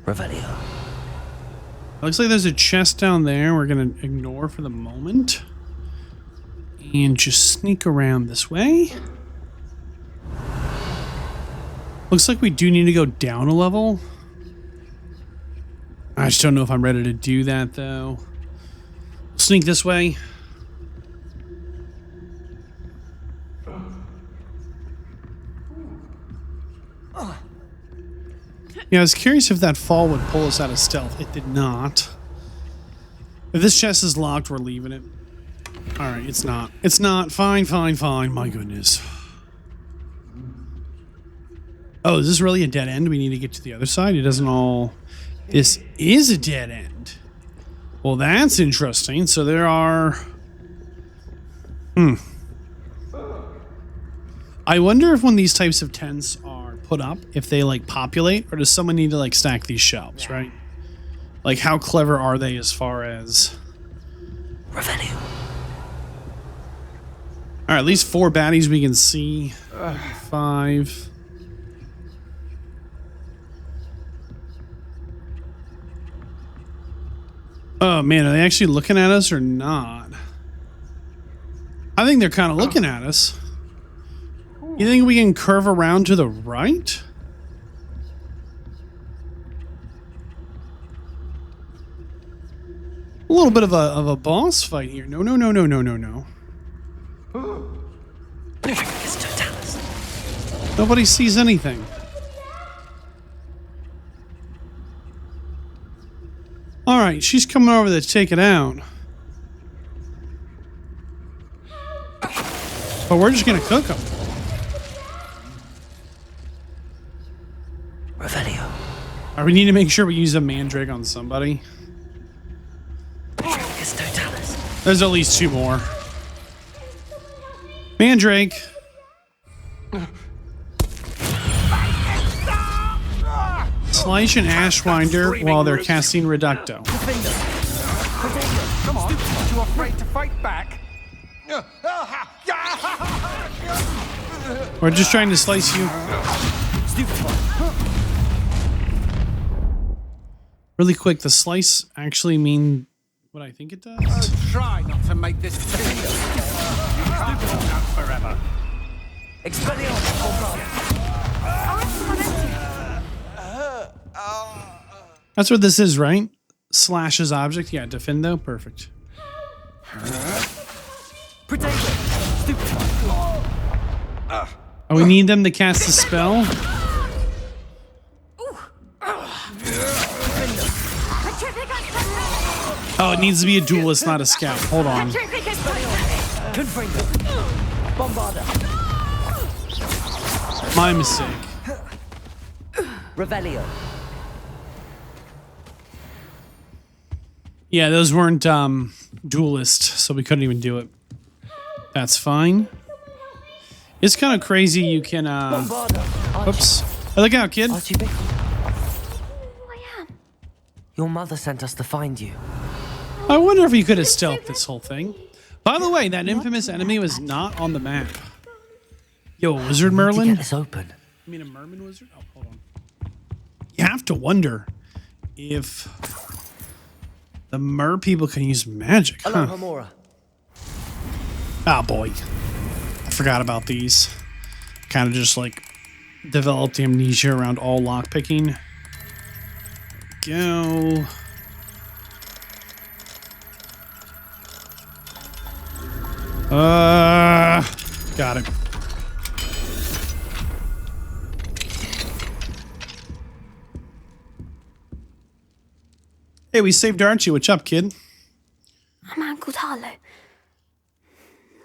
Revelio. Looks like there's a chest down there we're gonna ignore for the moment. And just sneak around this way. Looks like we do need to go down a level. I just don't know if I'm ready to do that, though. Sneak this way. Yeah, I was curious if that fall would pull us out of stealth. It did not. If this chest is locked, we're leaving it. Alright, it's not. It's not. Fine, fine, fine. My goodness. Oh, is this really a dead end? We need to get to the other side? It doesn't all... This is a dead end. Well, that's interesting. So there are... I wonder if when these types of tents are put up, if they like populate, or does someone need to like stack these shelves, right? Like, how clever are they as far as... Revelio. Alright, at least 4 baddies we can see. 5. Oh man, are they actually looking at us or not? I think they're kind of looking at us. You think we can curve around to the right? A little bit of a boss fight here. No, no, no, no, no, no, no. Nobody sees anything. All right, she's coming over to take it out. But we're just gonna cook them. Revelio. All right, we need to make sure we use a Mandrake on somebody. There's at least 2 more. Mandrake. Slice and Ashwinder while they're casting Reducto. Come on, aren't you afraid to fight back? We're just trying to slice you. Really quick, the slice actually mean what I think it does? Try not to make this video. You can't hold out forever. That's what this is, right? Slashes object. Yeah, defend though. Perfect. Oh, we need them to cast a spell. Oh, it needs to be a duelist, not a scout. Hold on. My mistake. Revelio. Yeah, those weren't duelist, so we couldn't even do it. That's fine. It's kind of crazy you can oops. Oh, look out, kid. Archie Bickle. I am. Your mother sent us to find you. I wonder if you could have stealthed this whole thing. By the way, that infamous enemy was not on the map. Yo, Wizard Merlin? Get this open. I mean a Merman Wizard? Oh, hold on. You have to wonder if the Mer people can use magic, Hello, huh? Hamora. Oh boy. I forgot about these. Kind of just like developed amnesia around all lockpicking. Go. Got it. Hey, we saved Archie. What's up, kid? A man called Harlow.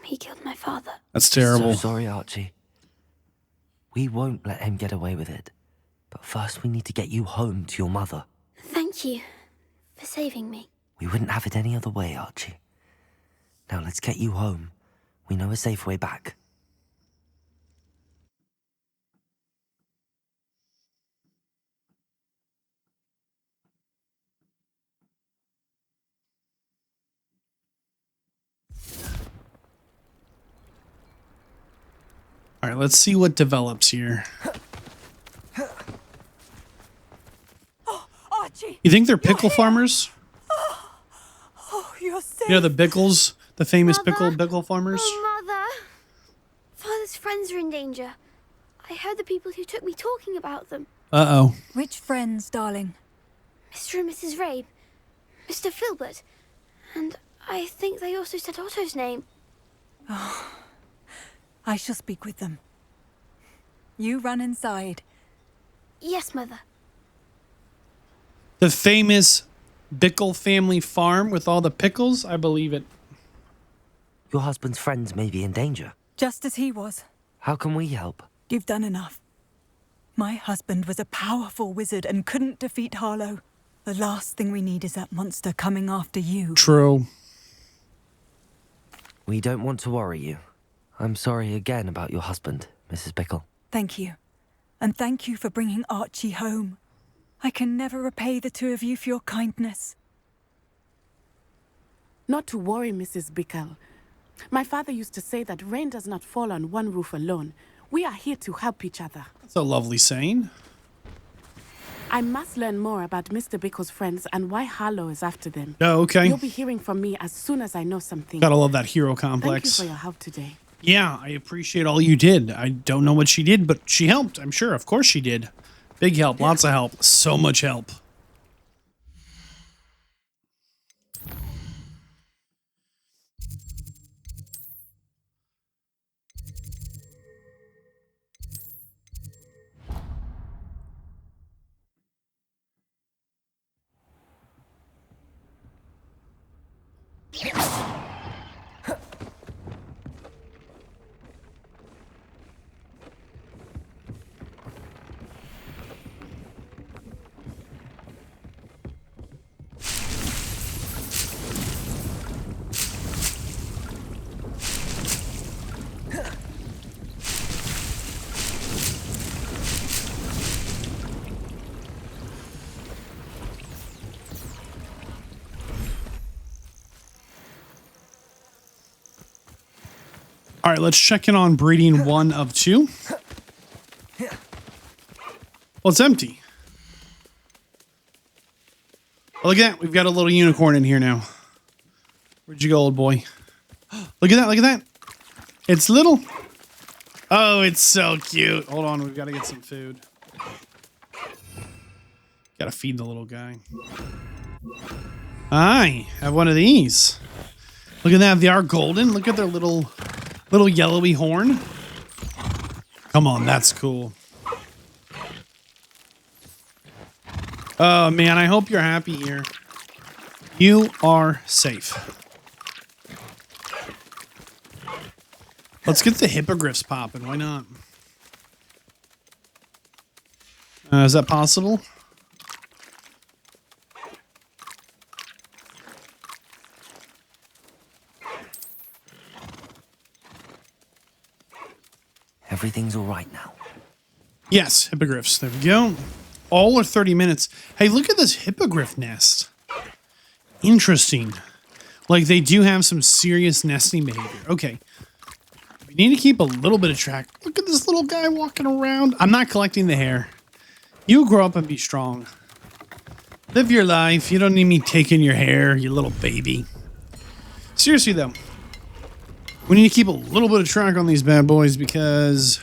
He killed my father. That's terrible. So sorry, Archie. We won't let him get away with it. But first we need to get you home to your mother. Thank you for saving me. We wouldn't have it any other way, Archie. Now let's get you home. We know a safe way back. All right, let's see what develops here. Oh, Archie! You think they're pickle farmers? Oh, you're safe. You know the Bickles, the famous Mother? pickle farmers? Oh, Mother. Father's friends are in danger. I heard the people who took me talking about them. Uh-oh. Which friends, darling? Mr. and Mrs. Rabe, Mr. Filbert, and I think they also said Otto's name. Oh, I shall speak with them. You run inside. Yes, Mother. The famous Bickle family farm with all the pickles? I believe it. Your husband's friends may be in danger. Just as he was. How can we help? You've done enough. My husband was a powerful wizard and couldn't defeat Harlow. The last thing we need is that monster coming after you. True. We don't want to worry you. I'm sorry again about your husband, Mrs. Bickle. Thank you. And thank you for bringing Archie home. I can never repay the two of you for your kindness. Not to worry, Mrs. Bickle. My father used to say that rain does not fall on one roof alone. We are here to help each other. That's a lovely saying. I must learn more about Mr. Bickle's friends and why Harlow is after them. Oh, okay. You'll be hearing from me as soon as I know something. Gotta love that hero Thank you complex. for your help today. Yeah, I appreciate all you did. I don't know what she did, but she helped, I'm sure. Of course she did. Big help, lots of help, so much help. All right, let's check in on breeding 1 of 2. Well, it's empty. Oh, look at that. We've got a little unicorn in here now. Where'd you go, old boy? Look at that. Look at that. It's little. Oh, it's so cute. Hold on. We've got to get some food. Got to feed the little guy. I have one of these. Look at that. They are golden. Look at their little yellowy horn. Come on. That's cool. Oh, man. I hope you're happy here. You are safe. Let's get the hippogriffs popping. Why not? Is that possible? Everything's all right now. Yes, hippogriffs. There we go. All are 30 minutes. Hey, look at this hippogriff nest. Interesting. Like, they do have some serious nesting behavior. Okay. We need to keep a little bit of track. Look at this little guy walking around. I'm not collecting the hair. You grow up and be strong. Live your life. You don't need me taking your hair, you little baby. Seriously, though. We need to keep a little bit of track on these bad boys because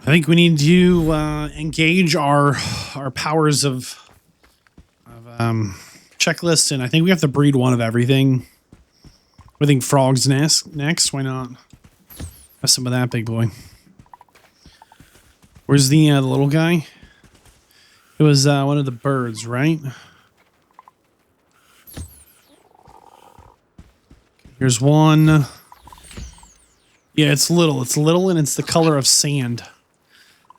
I think we need to engage our powers of checklist, and I think we have to breed 1 of everything. I think frogs next. Why not? Have some of that big boy. Where's the little guy? It was one of the birds, right? Here's one. Yeah, it's little. It's little, and it's the color of sand.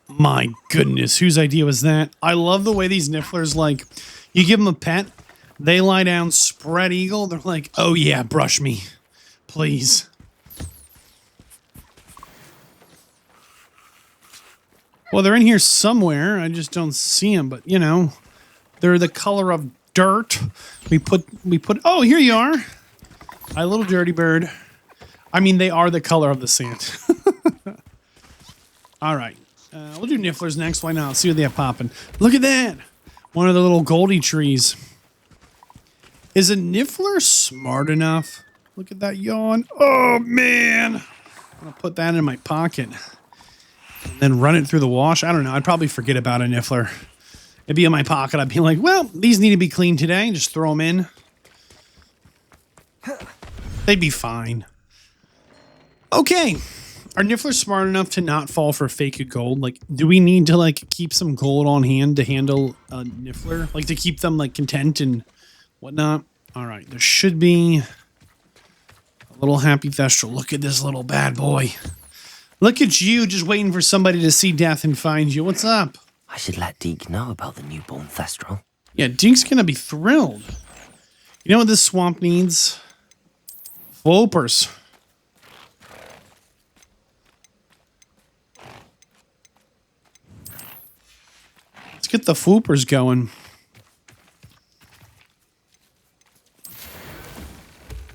My goodness, whose idea was that? I love the way these nifflers, like, you give them a pet, they lie down, spread eagle. They're like, oh yeah, brush me, please. Well, they're in here somewhere. I just don't see them, but you know, they're the color of dirt. We put. Oh, here you are. Hi, little dirty bird. I mean, they are the color of the sand. All right. We'll do nifflers next. Why not? See what they have popping. Look at that. One of the little goldie trees. Is a niffler smart enough? Look at that yawn. Oh, man. I'm going to put that in my pocket. And then run it through the wash. I don't know. I'd probably forget about a niffler. It'd be in my pocket. I'd be like, well, these need to be cleaned today. Just throw them in. They'd be fine. Okay. Are nifflers smart enough to not fall for fake gold? Like, do we need to, like, keep some gold on hand to handle a niffler? Like, to keep them, like, content and whatnot? All right. There should be a little happy thestral. Look at this little bad boy. Look at you just waiting for somebody to see death and find you. What's up? I should let Deke know about the newborn thestral. Yeah, Deke's going to be thrilled. You know what this swamp needs? Floppers. Let's get the floopers going.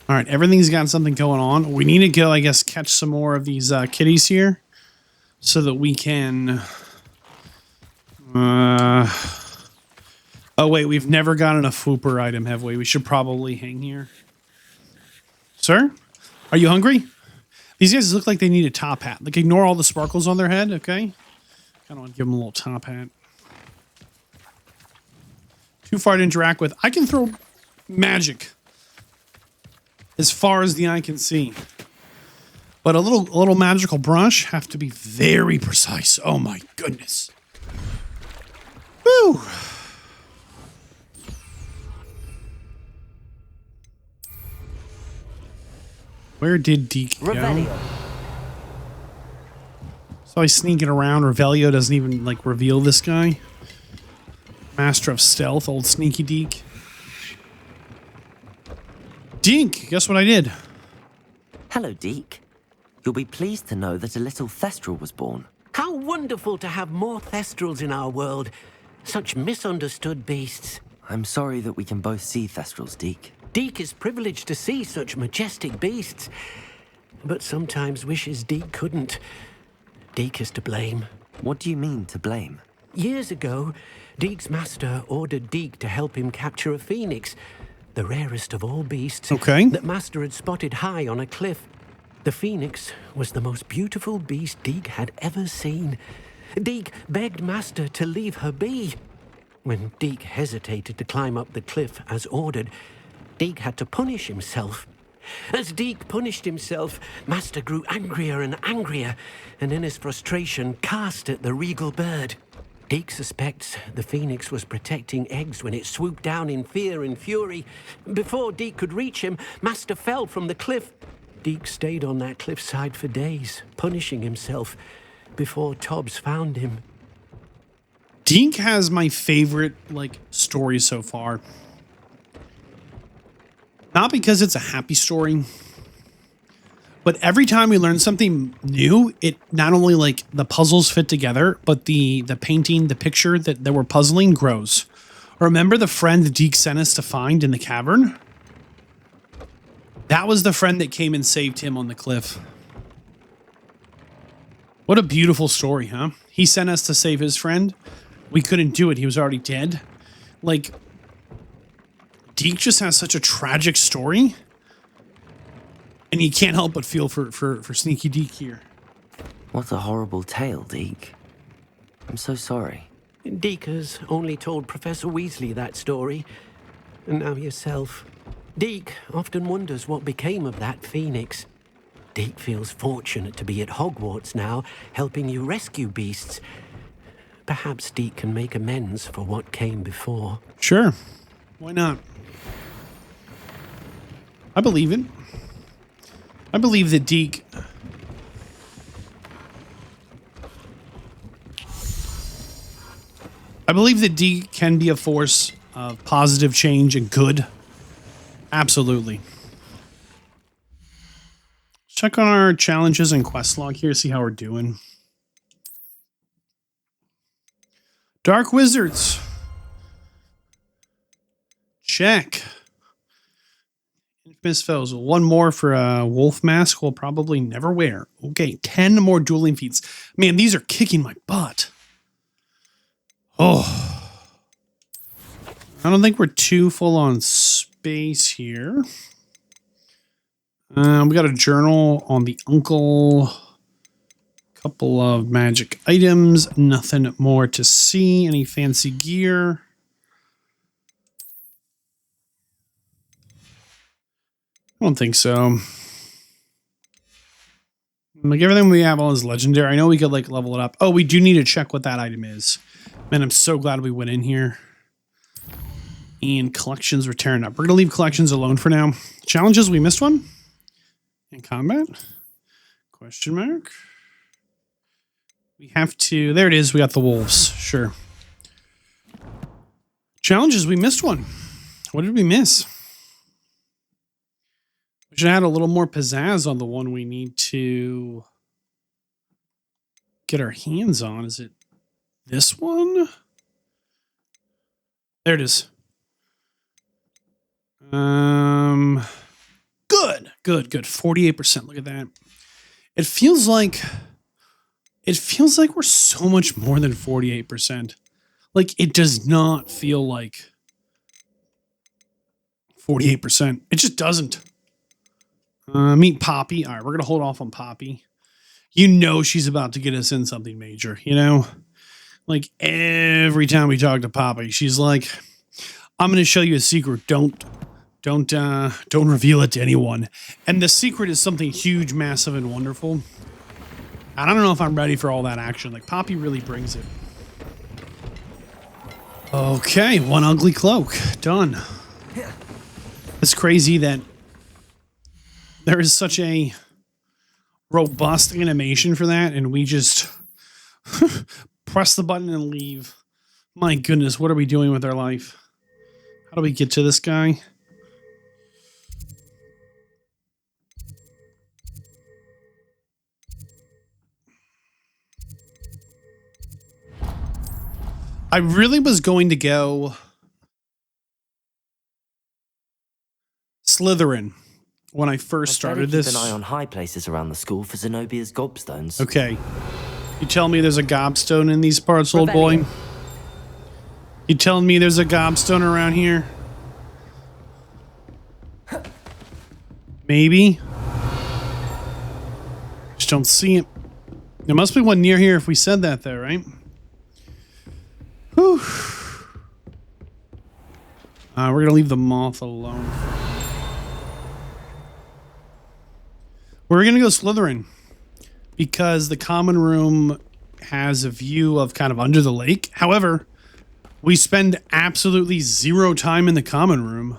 All right, everything's got something going on. We need to go, I guess, catch some more of these kitties here so that we can... Oh, wait, we've never gotten a flooper item, have we? We should probably hang here. Sir? Are you hungry? These guys look like they need a top hat. Like, ignore all the sparkles on their head, okay? I don't want to give them a little top hat. Too far to interact with. I can throw magic as far as the eye can see. But a little magical brush have to be very precise. Oh my goodness. Woo! Where did Deke go? Revelio. So he's sneaking around. Revelio doesn't even, like, reveal this guy. Master of stealth, old sneaky Deke. Deke, guess what I did? Hello, Deke. You'll be pleased to know that a little thestral was born. How wonderful to have more thestrals in our world. Such misunderstood beasts. I'm sorry that we can both see thestrals, Deke. Deke is privileged to see such majestic beasts. but sometimes wishes Deke couldn't. Deke is to blame. What do you mean, to blame? Years ago, Deke's master ordered Deke to help him capture a phoenix, the rarest of all beasts, that Master had spotted high on a cliff. The phoenix was the most beautiful beast Deke had ever seen. Deke begged Master to leave her be. When Deke hesitated to climb up the cliff as ordered, Deke had to punish himself. As Deke punished himself, Master grew angrier and angrier, and in his frustration cast at the regal bird. Deke suspects the phoenix was protecting eggs when it swooped down in fear and fury. Before Deke could reach him, Master fell from the cliff. Deke stayed on that cliffside for days, punishing himself, before Tobbs found him. Deke has my favorite, story so far. Not because it's a happy story, but every time we learn something new, it not only the puzzles fit together, but the painting, the picture that we're puzzling grows. Remember the friend that Deke sent us to find in the cavern? That was the friend that came and saved him on the cliff. What a beautiful story, huh? He sent us to save his friend. We couldn't do it. He was already dead. Deke just has such a tragic story. And you can't help but feel for Sneaky Deke here. What a horrible tale, Deke. I'm so sorry. Deke has only told Professor Weasley that story. And now yourself. Deke often wonders what became of that phoenix. Deke feels fortunate to be at Hogwarts now, helping you rescue beasts. Perhaps Deke can make amends for what came before. Sure. Why not? I believe it. I believe that Deke... I believe that Deke can be a force of positive change and good. Absolutely. Check on our challenges and quest log here, see how we're doing. Dark Wizards. Check. Infamous Foes. One more for a wolf mask we'll probably never wear. Okay, 10 more dueling feats. Man, these are kicking my butt. Oh. I don't think we're too full on space here. We got a journal on the uncle. Couple of magic items. Nothing more to see. Any fancy gear? I don't think so. Everything we have all is legendary. I know we could level it up. Oh, we do need to check what that item is. Man, I'm so glad we went in here. And collections were tearing up. We're going to leave collections alone for now. Challenges, we missed one. In combat? Question mark. We have to... There it is. We got the wolves. Sure. Challenges, we missed one. What did we miss? We should add a little more pizzazz on the one we need to get our hands on. Is it this one? There it is. Good. 48%. Look at that. It feels like we're so much more than 48%. It does not feel like 48%. It just doesn't. Meet Poppy. All right, we're going to hold off on Poppy. You know she's about to get us in something major, you know? Every time we talk to Poppy, she's like, I'm going to show you a secret. Don't reveal it to anyone. And the secret is something huge, massive, and wonderful. I don't know if I'm ready for all that action. Poppy really brings it. Okay, one ugly cloak. Done. It's crazy that there is such a robust animation for that, and we just press the button and leave. My goodness, what are we doing with our life? How do we get to this guy? I really was going to go Slytherin. when I first started this. Keep an eye on high places around the school for Zenobia's gobstones. Okay. You tell me there's a gobstone in these parts, old boy? You telling me there's a gobstone around here? Maybe. Just don't see it. There must be one near here if we said that though, right? Whew. We're gonna leave the moth alone. We're gonna go Slytherin because the common room has a view of kind of under the lake. However, we spend absolutely 0 time in the common room.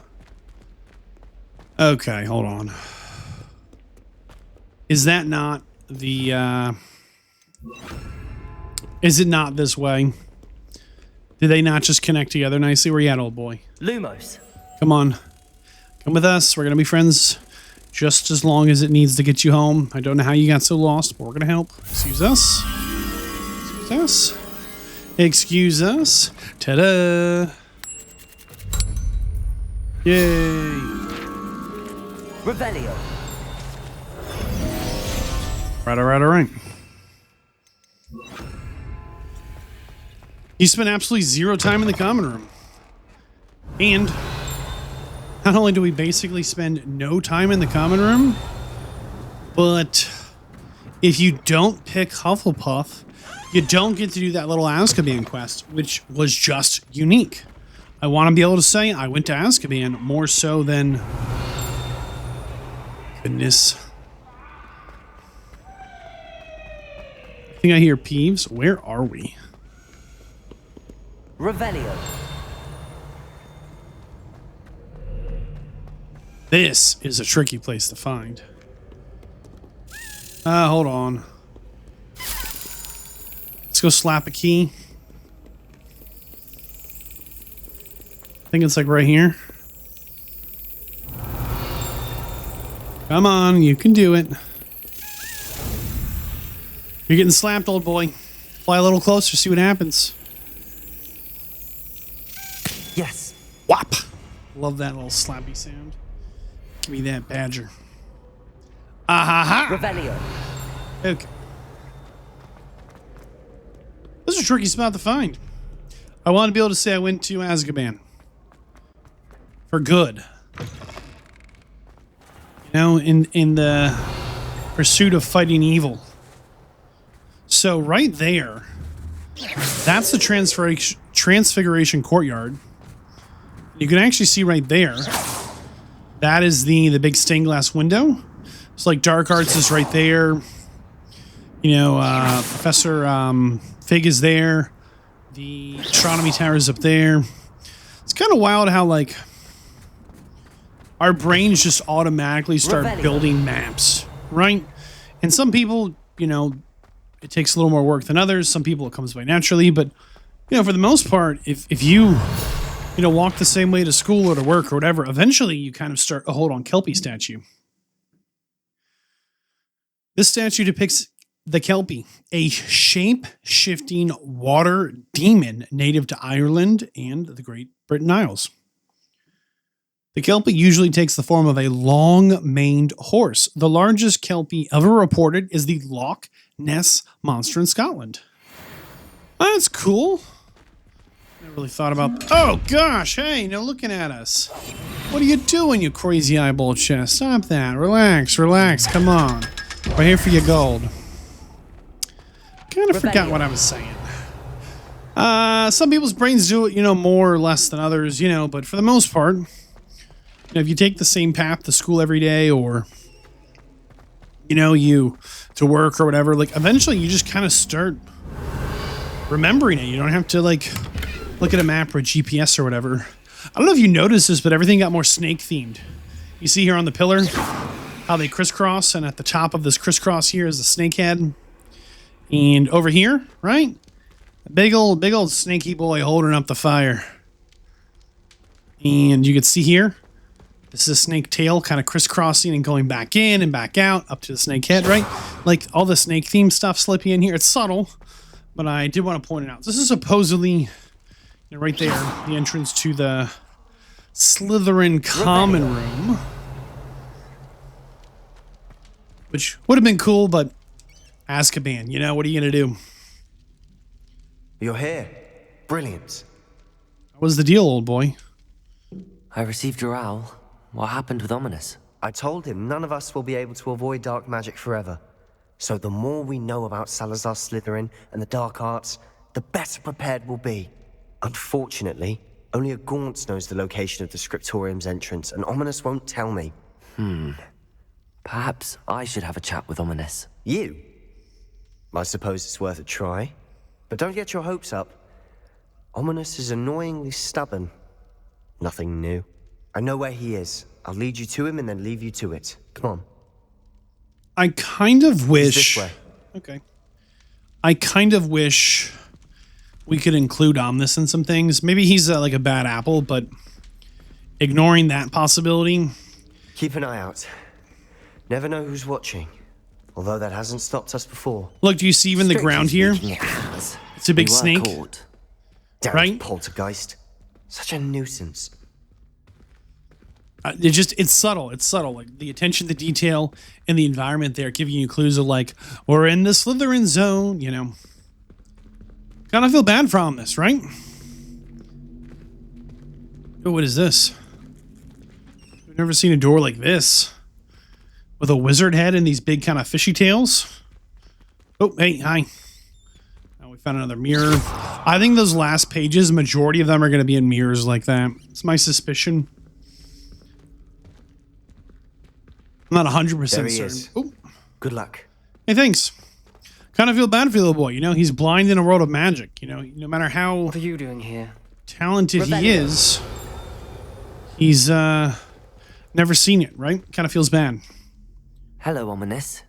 Okay, hold on. Is that not the, is it not this way? Did they not just connect together nicely? Where you at, old boy? Lumos. Come on. Come with us. We're going to be friends just as long as it needs to get you home. I don't know how you got so lost, but we're going to help. Excuse us. Excuse us. Excuse us. Ta-da. Yay. Revelio. Right, all right, all right. You spent absolutely 0 time in the common room. And not only do we basically spend no time in the common room, but if you don't pick Hufflepuff, you don't get to do that little Azkaban quest, which was just unique. I want to be able to say I went to Azkaban more so than... Goodness. I think I hear Peeves. Where are we? Revelio. This is a tricky place to find. Hold on. Let's go slap a key. I think it's like right here. Come on, you can do it. You're getting slapped, old boy. Fly a little closer, see what happens. Yes. Whop. Love that little slappy sound. Give me that badger. Ah ha ha. Revelio. Okay. This is a tricky spot to find. I want to be able to say I went to Azkaban. For good. You know, in the pursuit of fighting evil. So right there, that's the Transfiguration Courtyard. You can actually see right there, that is the big stained glass window. It's like Dark Arts is right there. You know, Professor Fig is there. The astronomy tower is up there. It's kind of wild how, like, our brains just automatically start building maps, right? And some people, you know, it takes a little more work than others. Some people it comes by naturally, but, you know, for the most part, if you walk the same way to school or to work or whatever, eventually you kind of start... Oh, hold on, Kelpie statue. This statue depicts the Kelpie, a shape-shifting water demon native to Ireland and the Great Britain Isles. The Kelpie usually takes the form of a long-maned horse. The largest Kelpie ever reported is the Loch Ness Monster in Scotland. That's cool. Never really thought about... Oh, gosh. Hey, now looking at us. What are you doing, you crazy eyeball chest? Stop that. Relax, relax. Come on. We're here for your gold. Kind of forgot what I was saying. Some people's brains do it, you know, more or less than others, you know, but for the most part... You know, if you take the same path to school every day or, you know, you to work or whatever, like eventually you just kind of start remembering it. You don't have to like look at a map or a GPS or whatever. I don't know if you noticed this, but everything got more snake themed. You see here on the pillar how they crisscross, and at the top of this crisscross here is a snake head. And over here, right? A big old snaky boy holding up the fire. And you can see here, this is a snake tail kind of crisscrossing and going back in and back out up to the snake head, right? Like all the snake theme stuff slippy in here. It's subtle, but I did want to point it out. This is supposedly, you know, right there, the entrance to the Slytherin common room. which would have been cool, but Azkaban, you know, what are you going to do? You're here. Brilliant. What was the deal, old boy? I received your owl. What happened with Ominous? I told him none of us will be able to avoid dark magic forever. So the more we know about Salazar Slytherin and the dark arts, the better prepared we'll be. Unfortunately, only a Gaunt knows the location of the Scriptorium's entrance, and Ominous won't tell me. Perhaps I should have a chat with Ominous. You? I suppose it's worth a try. But don't get your hopes up. Ominous is annoyingly stubborn. Nothing new. I know where he is. I'll lead you to him and then leave you to it. Come on. I kind of wish... This way. Okay. I kind of wish we could include Omnis in some things. Maybe he's like a bad apple, but ignoring that possibility... Keep an eye out. Never know who's watching. Although that hasn't stopped us before. Look, do you see even the ground here? It's a big snake. Damn right? Poltergeist. Such a nuisance. It's subtle. It's subtle. Like the attention to detail and the environment there giving you clues of like, we're in the Slytherin zone, you know. Kind of feel bad from this, right? Oh, what is this? I've never seen a door like this. With a wizard head and these big kind of fishy tails. Oh, hey, hi. Oh, we found another mirror. I think those last pages, majority of them are going to be in mirrors like that. It's my suspicion. I'm not 100% certain. Oh. Good luck. Hey, thanks. Kind of feel bad for the little boy. You know, he's blind in a world of magic. You know, no matter how... What are you doing here? ...talented he is, he's, never seen it, right? Kind of feels bad. Hello, Ominous.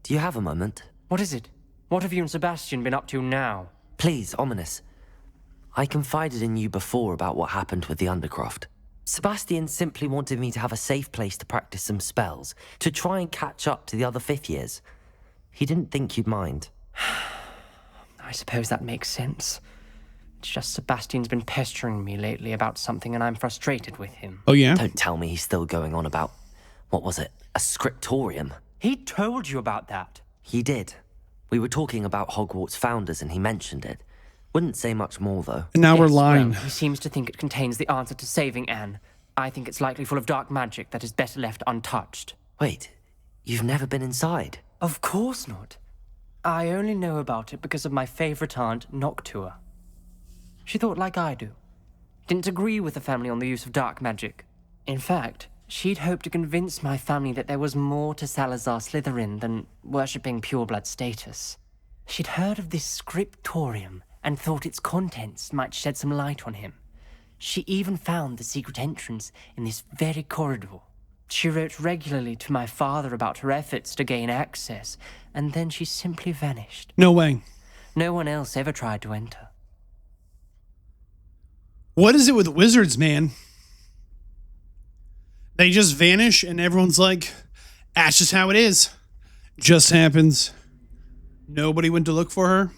Do you have a moment? What is it? What have you and Sebastian been up to now? Please, Ominous. I confided in you before about what happened with the Undercroft. Sebastian simply wanted me to have a safe place to practice some spells, to try and catch up to the other fifth years. He didn't think you'd mind. I suppose that makes sense. It's just Sebastian's been pestering me lately about something and I'm frustrated with him. Oh, yeah? Don't tell me he's still going on about, what was it, a scriptorium? He told you about that. He did. We were talking about Hogwarts founders and he mentioned it. Wouldn't say much more, though. And now we're lying. Well, he seems to think it contains the answer to saving Anne. I think it's likely full of dark magic that is better left untouched. Wait, you've never been inside? Of course not. I only know about it because of my favorite aunt, Noctua. She thought like I do. Didn't agree with the family on the use of dark magic. In fact, she'd hoped to convince my family that there was more to Salazar Slytherin than worshipping pureblood status. She'd heard of this scriptorium and thought its contents might shed some light on him. She even found the secret entrance in this very corridor. She wrote regularly to my father about her efforts to gain access, and then she simply vanished. No way. No one else ever tried to enter. What is it with wizards, man? They just vanish and everyone's like, that's just how it is. Just happens. Nobody went to look for her.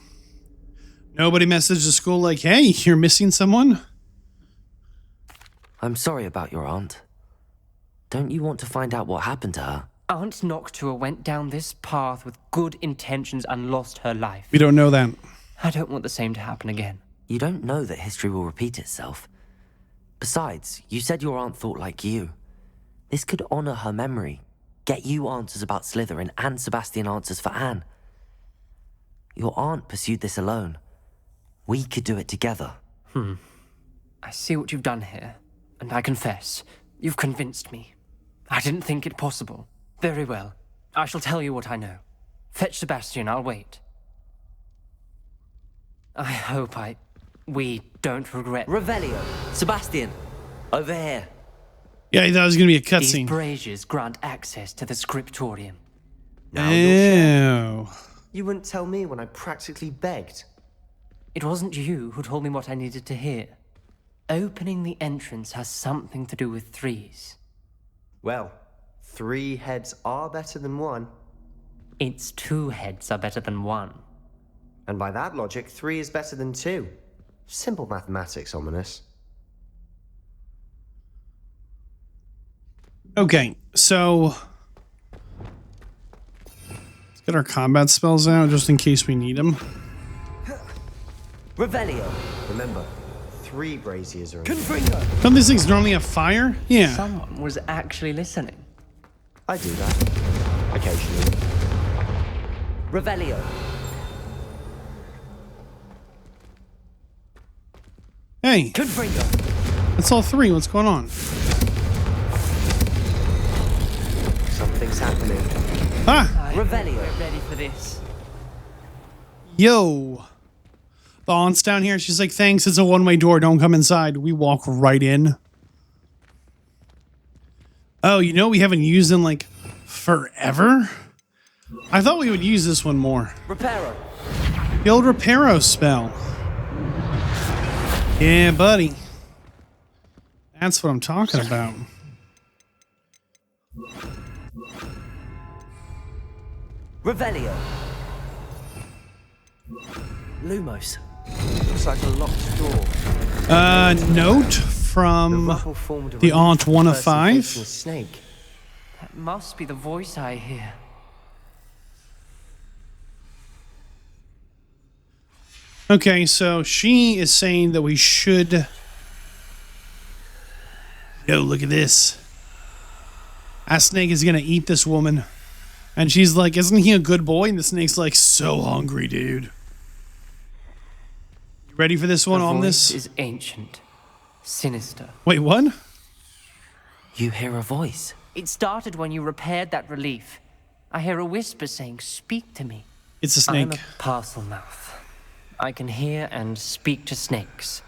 Nobody messaged the school like, hey, you're missing someone? I'm sorry about your aunt. Don't you want to find out what happened to her? Aunt Noctua went down this path with good intentions and lost her life. We don't know that. I don't want the same to happen again. You don't know that history will repeat itself. Besides, you said your aunt thought like you. This could honor her memory, get you answers about Slytherin and Sebastian answers for Anne. Your aunt pursued this alone. We could do it together. I see what you've done here, and I confess, you've convinced me. I didn't think it possible. Very well. I shall tell you what I know. Fetch Sebastian, I'll wait. I hope we don't regret... Revelio! Sebastian! Over here! Yeah, I thought it was going to be a These cutscene. braziers grant access to the scriptorium. Now you're Ew. You wouldn't tell me when I practically begged. It wasn't you who told me what I needed to hear. Opening the entrance has something to do with threes. Well, 3 heads are better than 1. Its 2 heads are better than 1. And by that logic, 3 is better than 2. Simple mathematics, Ominous. Okay, so Get our combat spells out just in case we need them. Revelio. Remember, 3 braziers are in. Confringo. Don't these things normally have fire? Yeah. Someone was actually listening. I do that. Occasionally. Revelio. Hey. Confringo. That's all 3. What's going on? Something's happening. Ah! Revelio. We're ready for this. Yo. The aunt's down here. She's like, thanks, it's a one-way door. Don't come inside. We walk right in. Oh, you know we haven't used in, like, forever? I thought we would use this one more. Reparo. The old Reparo spell. Yeah, buddy. That's what I'm talking about. Revelio. Lumos. Looks like a locked door. Note from the aunt 1 of 5. Snake. That must be the voice I hear. Okay, so she is saying that we should... Yo, look at this. That snake is gonna eat this woman. And she's like, isn't he a good boy? And the snake's like, so hungry, dude. You ready for this one, The Omnis? voice is ancient, sinister. Wait, what? You hear a voice. It started when you repaired that relief. I hear a whisper saying, speak to me. It's a snake. I'm a parcel mouth. I can hear and speak to snakes.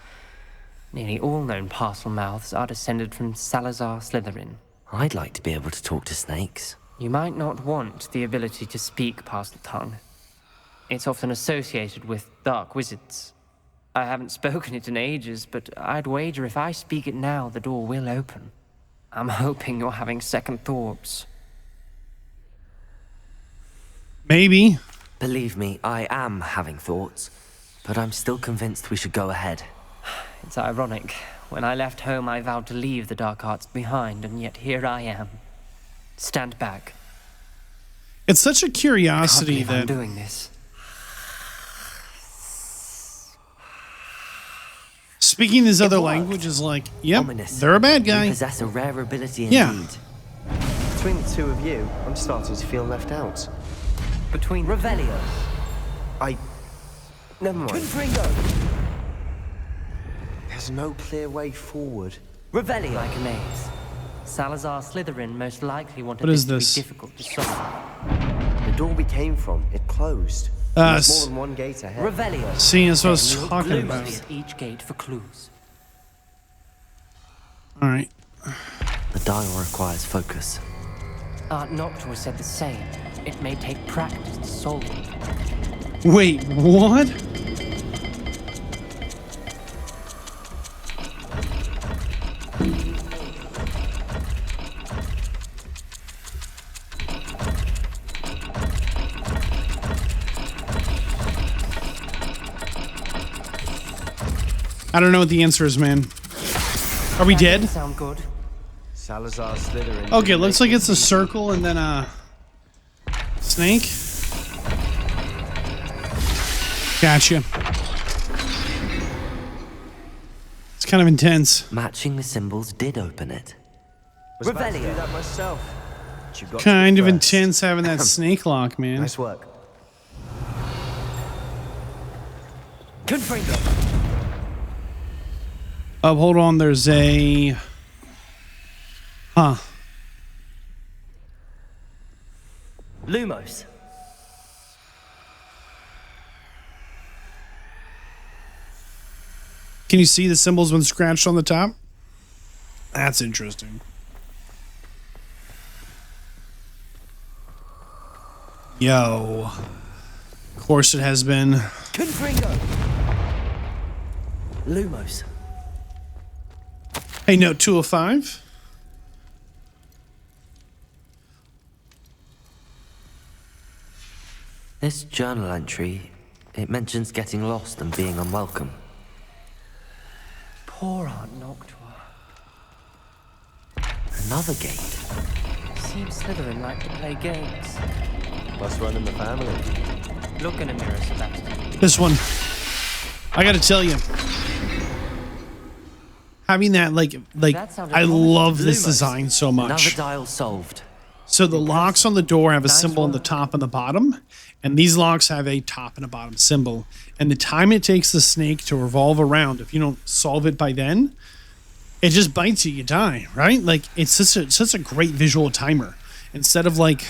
Nearly all known parcel mouths are descended from Salazar Slytherin. I'd like to be able to talk to snakes. You might not want the ability to speak parcel tongue. It's often associated with dark wizards. I haven't spoken it in ages, but I'd wager if I speak it now, the door will open. I'm hoping you're having second thoughts. Maybe. Believe me, I am having thoughts, but I'm still convinced we should go ahead. It's ironic. When I left home, I vowed to leave the dark arts behind, and yet here I am. Stand back. It's such a curiosity I'm that... doing this. Speaking this other language is like, yep, they're a bad guy. You possess a rare ability Yeah. indeed. Between the 2 of you, I'm starting to feel left out. Between Revelio. Never mind. Confringo. There's no clear way forward. Revelio. Like a maze. Salazar Slytherin most likely wanted What is this this? to be difficult to solve. The door we came from, it closed. There's more than one gate ahead. Revelio. See, that's what I was Then look talking closely about. at each gate for clues. Alright. The dial requires focus. Aunt Noctua said the same. It may take practice to solve it. Wait, what? I don't know what the answer is, man. Are we dead? Sound good? Salazar Slytherin. Okay, looks like it's a circle and then a snake. Gotcha. It's kind of intense. Matching the symbols did open it. Was about to do Revelio. that myself. But you've got to Kind be of first. intense having that snake lock, man. Nice work. Confringo. Oh, hold on. There's a... Huh. Lumos. Can you see the symbols when scratched on the top? That's interesting. Yo. Of course it has been. Confringo. Lumos. Hey, note 205. This journal entry, it mentions getting lost and being unwelcome. Poor Aunt Noctua. Another gate. Seems Slytherin like to play games. Must run in the family. Look in a mirror, Sebastian. This one, I gotta tell you, having that I love this design so much. Another dial solved. So the locks on the door have a symbol on the top and the bottom, and these locks have a top and a bottom symbol. And the time it takes the snake to revolve around, if you don't solve it by then, it just bites you, you die, right? Like, it's such a great visual timer. Instead of like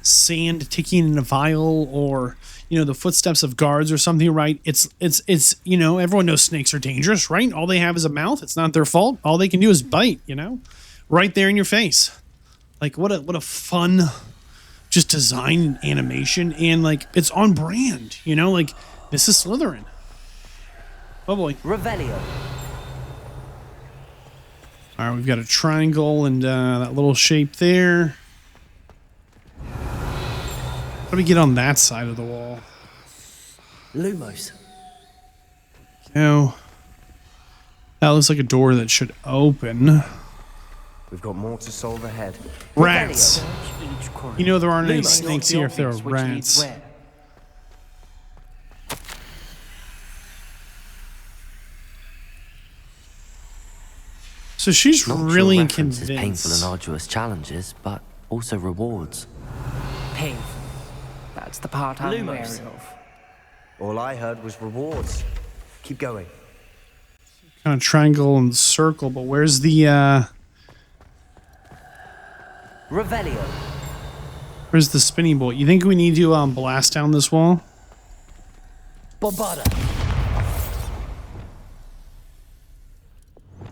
sand ticking in a vial or, you know, the footsteps of guards or something, right? It's you know, everyone knows snakes are dangerous, right? All they have is a mouth. It's not their fault. All they can do is bite, you know, right there in your face. Like, what a fun just design and animation, and like, it's on brand, you know, like, this is Slytherin. Oh boy. Revelio. All right, we've got a triangle and that little shape there. How do we get on that side of the wall? Lumos. No. That looks like a door that should open. We've got more to solve ahead. Rats. You know there aren't any snakes here if there are rats. So she's really convinced. Painful and arduous challenges, but also rewards. Painful. That's the part I'm wary of. All I heard was rewards. Keep going. Kind of triangle and circle, but where's the Revelio. Where's the spinning bolt? You think we need to blast down this wall? Bombada.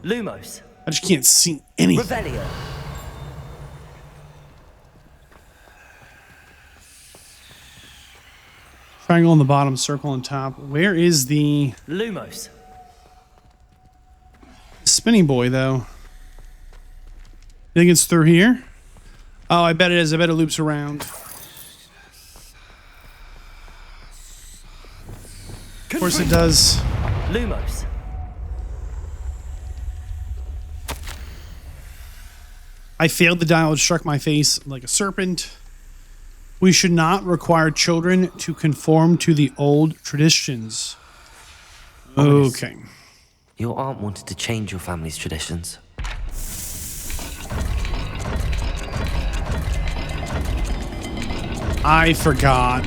Lumos. I just can't see anything. Revelio. Triangle on the bottom, circle on top. Where is the Lumos? Spinning boy, though? You think it's through here? Oh, I bet it is. I bet it loops around. Of course it does. Lumos. I failed the dial. It struck my face like a serpent. We should not require children to conform to the old traditions. Okay. Your aunt wanted to change your family's traditions. I forgot.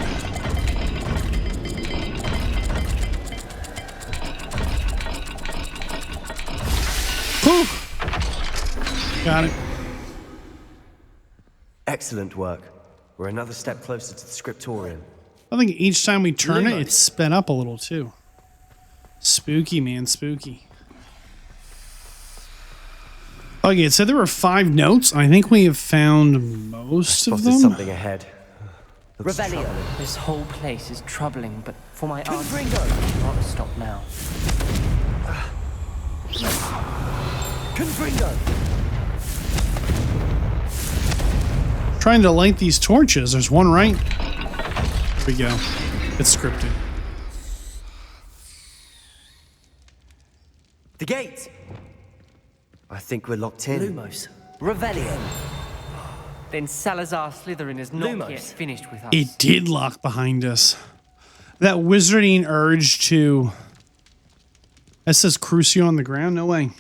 Whew. Got it. Excellent work. We're another step closer to the scriptorium. I think each time we turn it, it's sped up a little too. Spooky, man, spooky. Okay, it said there were 5 notes. I think we have found most of them. Something ahead. Revelio. This whole place is troubling, but for my aunt, I cannot stop now. Confringo. Trying to light these torches. There's one right. There we go. It's scripted. The gate! I think we're locked in. Lumos. Revelio. Then Salazar Slytherin is not yet finished with us. It did lock behind us. That wizarding urge to... That says Crucio on the ground? No way.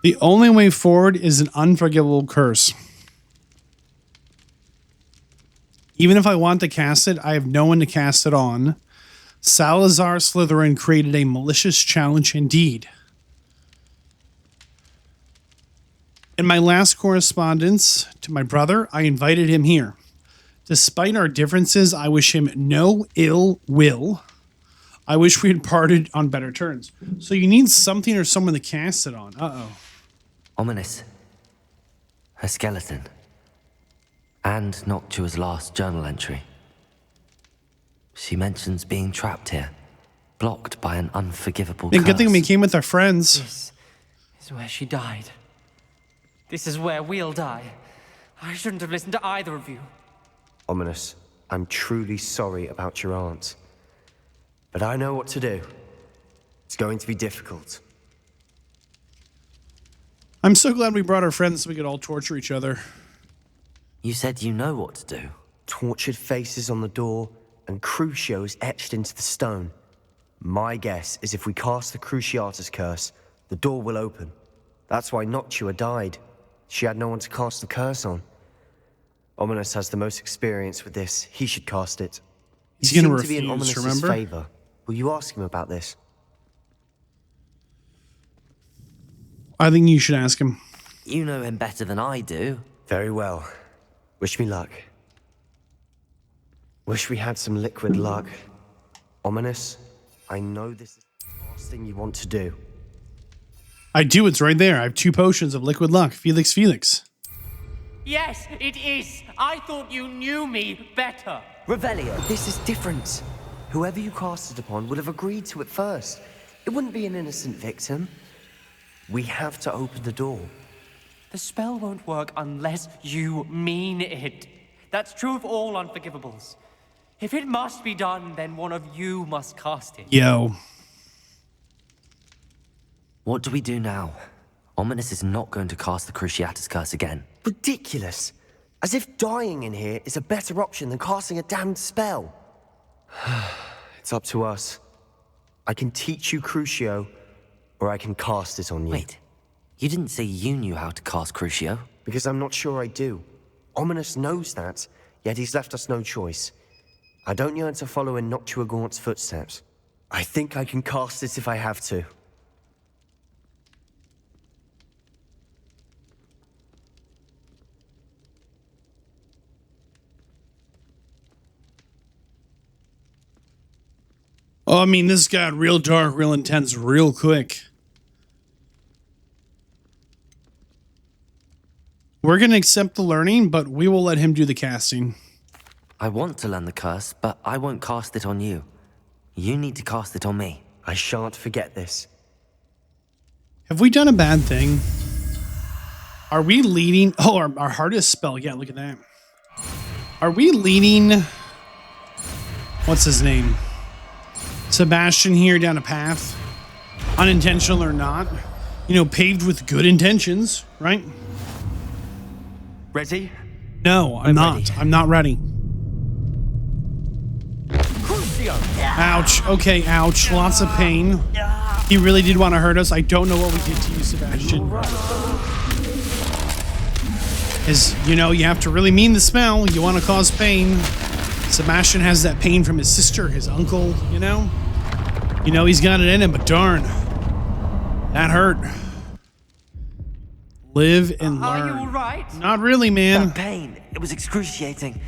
The only way forward is an unforgivable curse. Even if I want to cast it, I have no one to cast it on. Salazar Slytherin created a malicious challenge indeed. In my last correspondence to my brother, I invited him here. Despite our differences, I wish him no ill will. I wish we had parted on better terms. So you need something or someone to cast it on. Uh-oh. Ominous. Her skeleton. And Noctua's last journal entry. She mentions being trapped here, blocked by an unforgivable curse. Good thing we came with our friends. This is where she died. This is where we'll die. I shouldn't have listened to either of you. Ominous, I'm truly sorry about your aunt. But I know what to do. It's going to be difficult. I'm so glad we brought our friends so we could all torture each other. You said you know what to do. Tortured faces on the door and Crucios etched into the stone. My guess is if we cast the Cruciatus curse, the door will open. That's why Noctua died. She had no one to cast the curse on. Ominous has the most experience with this. He should cast it. He's going to seemed to be in refuse, Ominous's remember? favor. Will you ask him about this? I think you should ask him. You know him better than I do. Very well. Wish me luck. Wish we had some liquid luck. Ominous, I know this is the last thing you want to do. I do. It's right there. I have 2 potions of liquid luck. Felix. Yes, it is. I thought you knew me better. Revelio, this is different. Whoever you cast it upon would have agreed to it first. It wouldn't be an innocent victim. We have to open the door. The spell won't work unless you mean it. That's true of all unforgivables. If it must be done, then one of you must cast it. Yo. What do we do now? Ominous is not going to cast the Cruciatus curse again. Ridiculous. As if dying in here is a better option than casting a damned spell. It's up to us. I can teach you Crucio, or I can cast it on you. Wait, you didn't say you knew how to cast Crucio? Because I'm not sure I do. Ominous knows that, yet he's left us no choice. I don't yearn to follow in Noctua Gaunt's footsteps. I think I can cast it if I have to. Oh, I mean, this got real dark, real intense, real quick. We're going to accept the learning, but we will let him do the casting. I want to learn the curse, but I won't cast it on you. You need to cast it on me. I shan't forget this. Have we done a bad thing? Are we leading... Oh, our hardest spell. Yeah, look at that. Are we leading... What's his name? Sebastian here down a path, unintentional or not, you know, paved with good intentions, right? Ready? No, I'm not. Ready. I'm not ready. Ouch. Okay, ouch. Lots of pain. He really did want to hurt us. I don't know what we did to you, Sebastian. Is, you know, you have to really mean the spell. You want to cause pain. Sebastian has that pain from his sister, his uncle, you know? You know he's got it in him, but darn. That hurt. Live and learn. Are you all right? Not really, man. That pain, it was excruciating.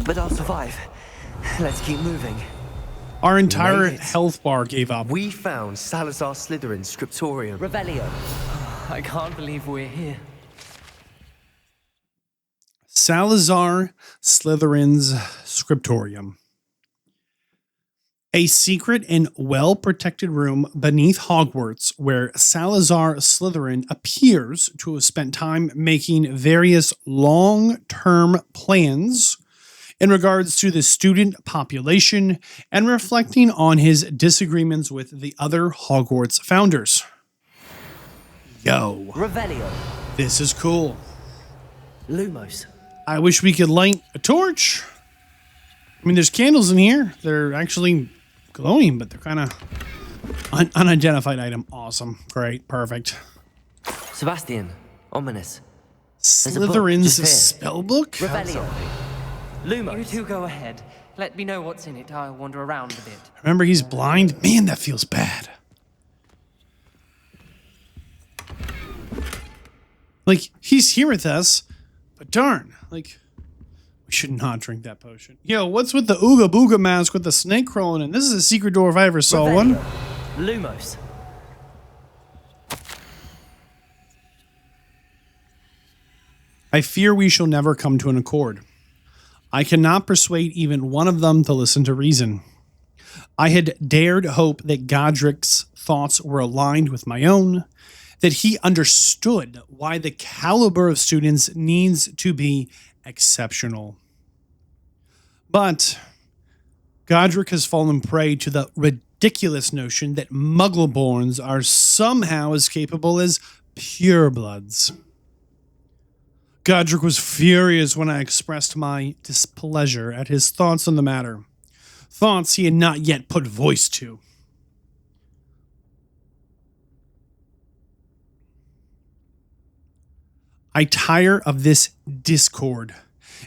But I'll survive. Let's keep moving. Our entire health bar gave up. We found Salazar Slytherin's scriptorium. Revelio. I can't believe we're here. Salazar Slytherin's scriptorium. A secret and well-protected room beneath Hogwarts where Salazar Slytherin appears to have spent time making various long-term plans in regards to the student population and reflecting on his disagreements with the other Hogwarts founders. Yo. Revelio. This is cool. Lumos. I wish we could light a torch. I mean, there's candles in here. They're actually glowing, but they're kind of unidentified item. Awesome. Great. Perfect. Sebastian. Ominous. Slytherin's spellbook? Revelio. Lumos. You two go ahead. Let me know what's in it. I'll wander around a bit. Remember, he's blind? Man, that feels bad. Like, he's here with us, but darn, like, we should not drink that potion. Yo, what's with the Ooga Booga mask with the snake crawling in? This is a secret door if I ever saw one. Lumos. I fear we shall never come to an accord. I cannot persuade even one of them to listen to reason. I had dared hope that Godric's thoughts were aligned with my own, that he understood why the caliber of students needs to be exceptional. But Godric has fallen prey to the ridiculous notion that Muggleborns are somehow as capable as purebloods. Godric was furious when I expressed my displeasure at his thoughts on the matter. Thoughts he had not yet put voice to. I tire of this discord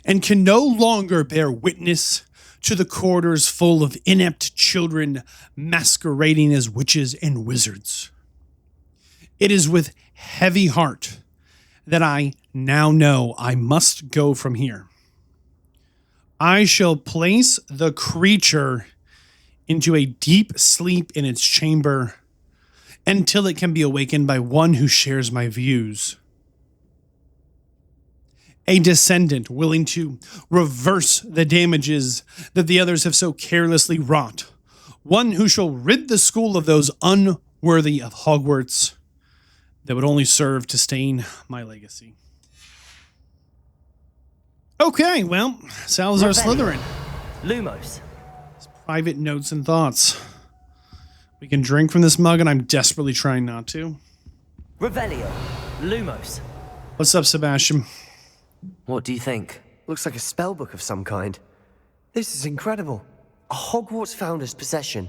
and can no longer bear witness to the corridors full of inept children masquerading as witches and wizards. It is with heavy heart that I now know I must go from here. I shall place the creature into a deep sleep in its chamber until it can be awakened by one who shares my views. A descendant willing to reverse the damages that the others have so carelessly wrought. One who shall rid the school of those unworthy of Hogwarts that would only serve to stain my legacy. Okay, well, Salazar Slytherin. Lumos. Private notes and thoughts. We can drink from this mug, and I'm desperately trying not to. Revelio. Lumos. What's up, Sebastian? What do you think? Looks like a spellbook of some kind. This is incredible. A Hogwarts founder's possession.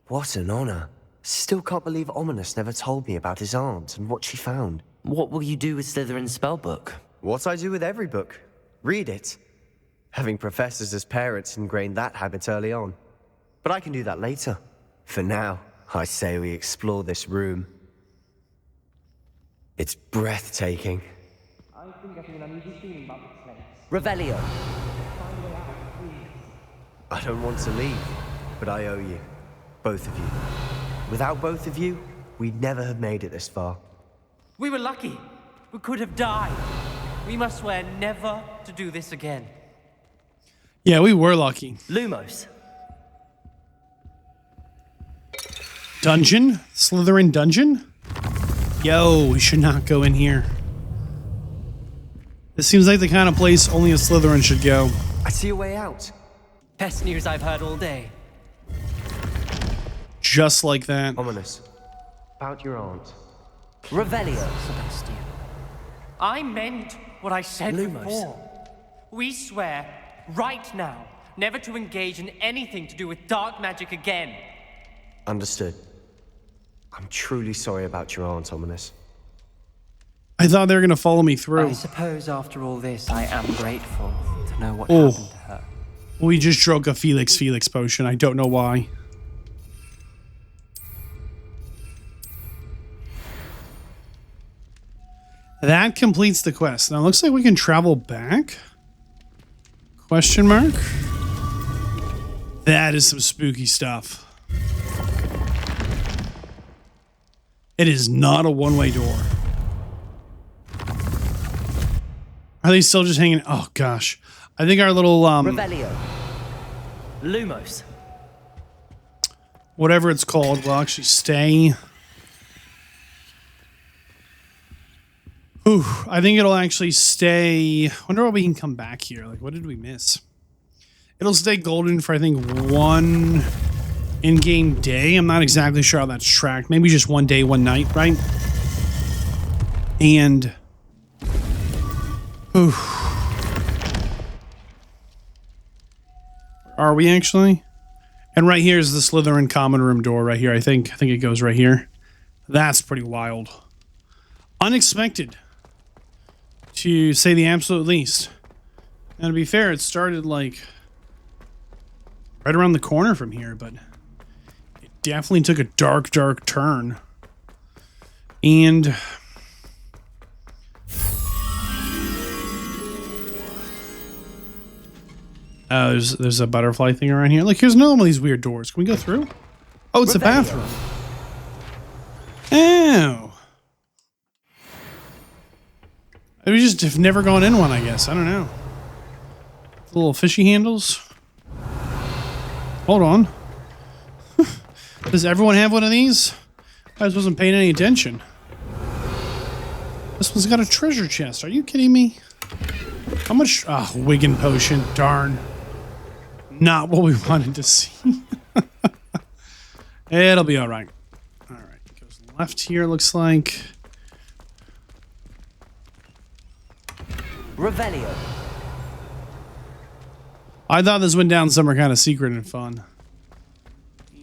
What an honor. Still can't believe Ominous never told me about his aunt and what she found. What will you do with Slytherin's spellbook? What I do with every book. Read it. Having professors as parents ingrained that habit early on. But I can do that later. For now, I say we explore this room. It's breathtaking. I think I feel an uneasy feeling about this place. Revelio. I don't want to leave, but I owe you. Both of you. Without both of you, we'd never have made it this far. We were lucky. We could have died. We must swear never to do this again. Yeah, we were lucky. Lumos. Dungeon? Slytherin dungeon? Yo, we should not go in here. This seems like the kind of place only a Slytherin should go. I see a way out. Best news I've heard all day. Just like that. Ominous. About your aunt. Revelio. Sebastian. I meant what I said before. We swear, right now, never to engage in anything to do with dark magic again. Understood. I'm truly sorry about your aunt, Ominous. I thought they were going to follow me through. I suppose after all this, I am grateful to know what happened to her. We just drank a Felix potion. I don't know why. That completes the quest. Now it looks like we can travel back. Question mark? That is some spooky stuff. It is not a one-way door. Are they still just hanging? Oh gosh. I think our little Revelio. Lumos. whatever it's called will actually stay. Ooh, I think it'll actually stay. Wonder what we can come back here. Like, what did we miss? It'll stay golden for, I think, one in-game day. I'm not exactly sure how that's tracked. Maybe just one day, one night, right? And... ooh. Are we actually? And right here is the Slytherin common room door right here. I think it goes right here. That's pretty wild. Unexpected, to say the absolute least. And to be fair, it started like right around the corner from here, but it definitely took a dark, dark turn. And there's a butterfly thing around here. Like, here's another one of these weird doors. Can we go through? Oh, it's a bathroom. Oh. We just have never gone in one, I guess. I don't know. Little fishy handles. Hold on. Does everyone have one of these? I just wasn't paying any attention. This one's got a treasure chest. Are you kidding me? How much? Ah, Wigan potion. Darn. Not what we wanted to see. It'll be all right. All right. Goes left here, looks like. Revelio. I thought this went down somewhere kind of secret and fun.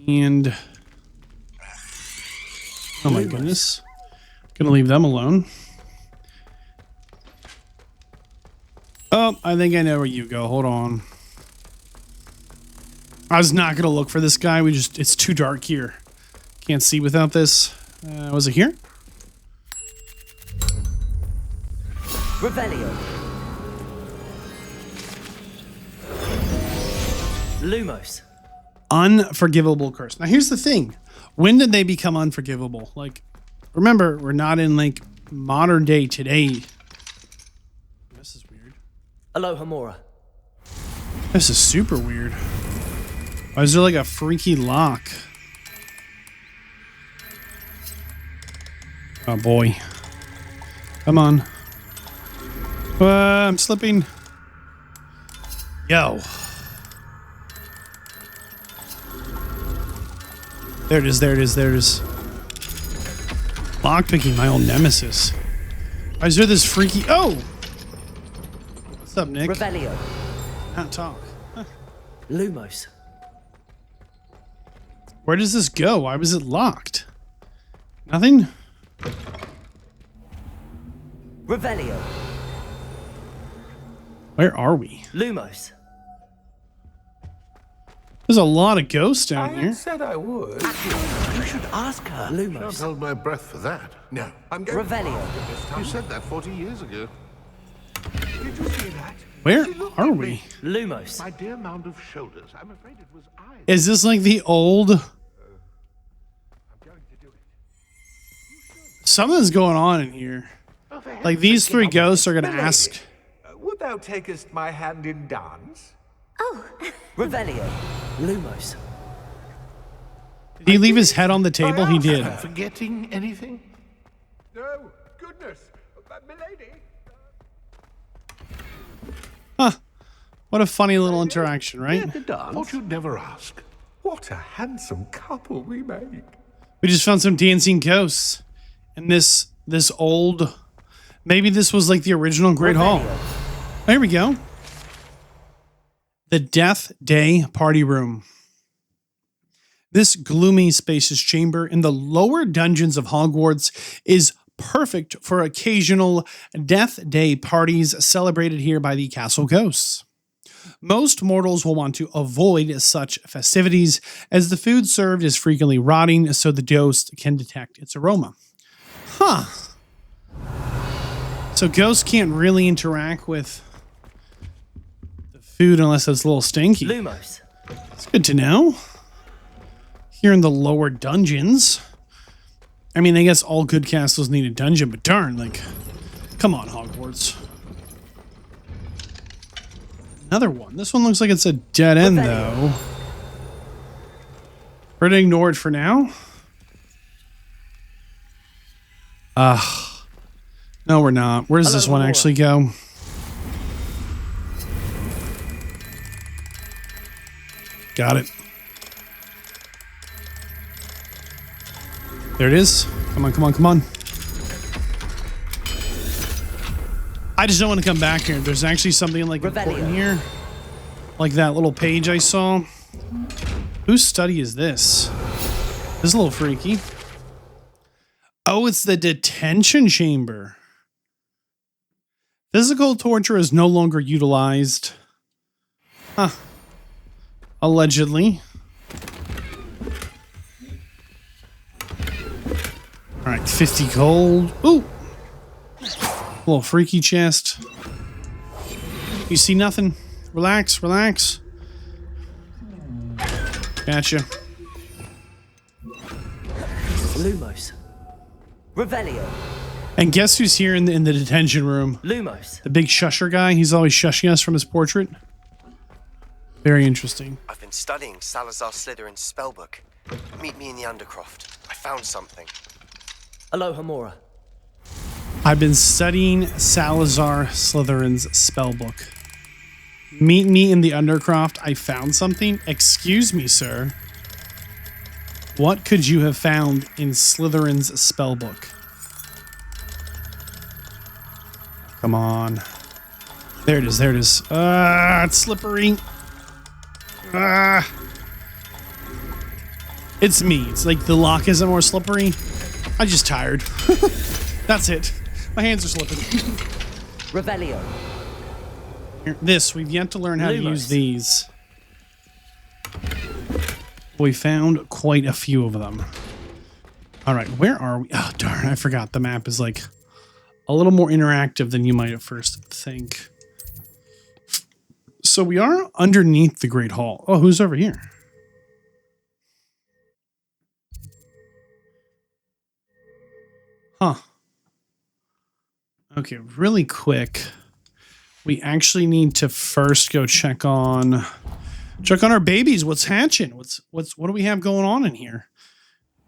And... oh my goodness. Gonna leave them alone. Oh, I think I know where you go. Hold on. I was not gonna look for this guy. It's too dark here. Can't see without this. Was it here? Revelio. Lumos. Unforgivable curse. Now here's the thing. When did they become unforgivable? Like, remember, we're not in like modern day today. This is weird. Alohomora. This is super weird. Why is there like a freaky lock? Oh boy. Come on. I'm slipping. Yo. There it is, there it is, there it is. Lockpicking, my old nemesis. Why is there this freaky... oh! What's up, Nick? Revelio. Not talk. Huh. Lumos. Where does this go? Why was it locked? Nothing? Revelio. Where are we? Lumos. There's a lot of ghosts down here. I said I would. You should ask her. Can't hold my breath for that. No, I'm going Revelio. You said that 40 years ago. Did you see that? Where are we? Lumos. My dear mound of shoulders. I'm afraid it was I. Is this like the old... I'm going to do it. something's going on in here. Like these three ghosts are gonna ask... would thou takest my hand in dance? Oh. Revelio. Lumos. Did he leave his head on the table? He did. Am I forgetting anything? No, goodness. Milady. Huh. What a funny little interaction, right? Thought you'd never ask. What a handsome couple we make. We just found some dancing ghosts. And this old... maybe this was like the original Great Hall. There we go. The Death Day Party Room. This gloomy, spacious chamber in the lower dungeons of Hogwarts is perfect for occasional Death Day parties celebrated here by the castle ghosts. Most mortals will want to avoid such festivities as the food served is frequently rotting so the ghost can detect its aroma. Huh. So ghosts can't really interact with the food unless it's a little stinky. Lumos. It's good to know. Here in the lower dungeons. I mean, I guess all good castles need a dungeon, but darn, like, come on, Hogwarts. Another one. This one looks like it's a dead end, though. We're gonna ignore it for now. No, we're not. Where does this one actually go? Got it. There it is. Come on, come on, come on. I just don't want to come back here. There's actually something like important here. Like that little page I saw. Whose study is this? This is a little freaky. Oh, it's the detention chamber. Physical torture is no longer utilized. Huh. Allegedly. Alright, 50 gold. Ooh! Little freaky chest. You see nothing? Relax, relax. Gotcha. Lumos. Revelio. And guess who's here in the detention room? Lumos. The big shusher guy. He's always shushing us from his portrait. Very interesting. I've been studying Salazar Slytherin's spellbook. Meet me in the Undercroft. I found something. Alohomora. I've been studying Salazar Slytherin's spellbook. Meet me in the Undercroft. I found something? Excuse me, sir. What could you have found in Slytherin's spellbook? Come on. There it is. There it is. It's slippery. It's me. It's like the lock isn't more slippery. I'm just tired. That's it. My hands are slipping. Revelio. This, we've yet to learn how to use these. We found quite a few of them. All right, where are we? Oh, darn, I forgot. The map is like a little more interactive than you might at first think. So we are underneath the Great Hall. Oh, who's over here? Huh. Okay, really quick. We actually need to first go check on our babies. What's hatching? What do we have going on in here?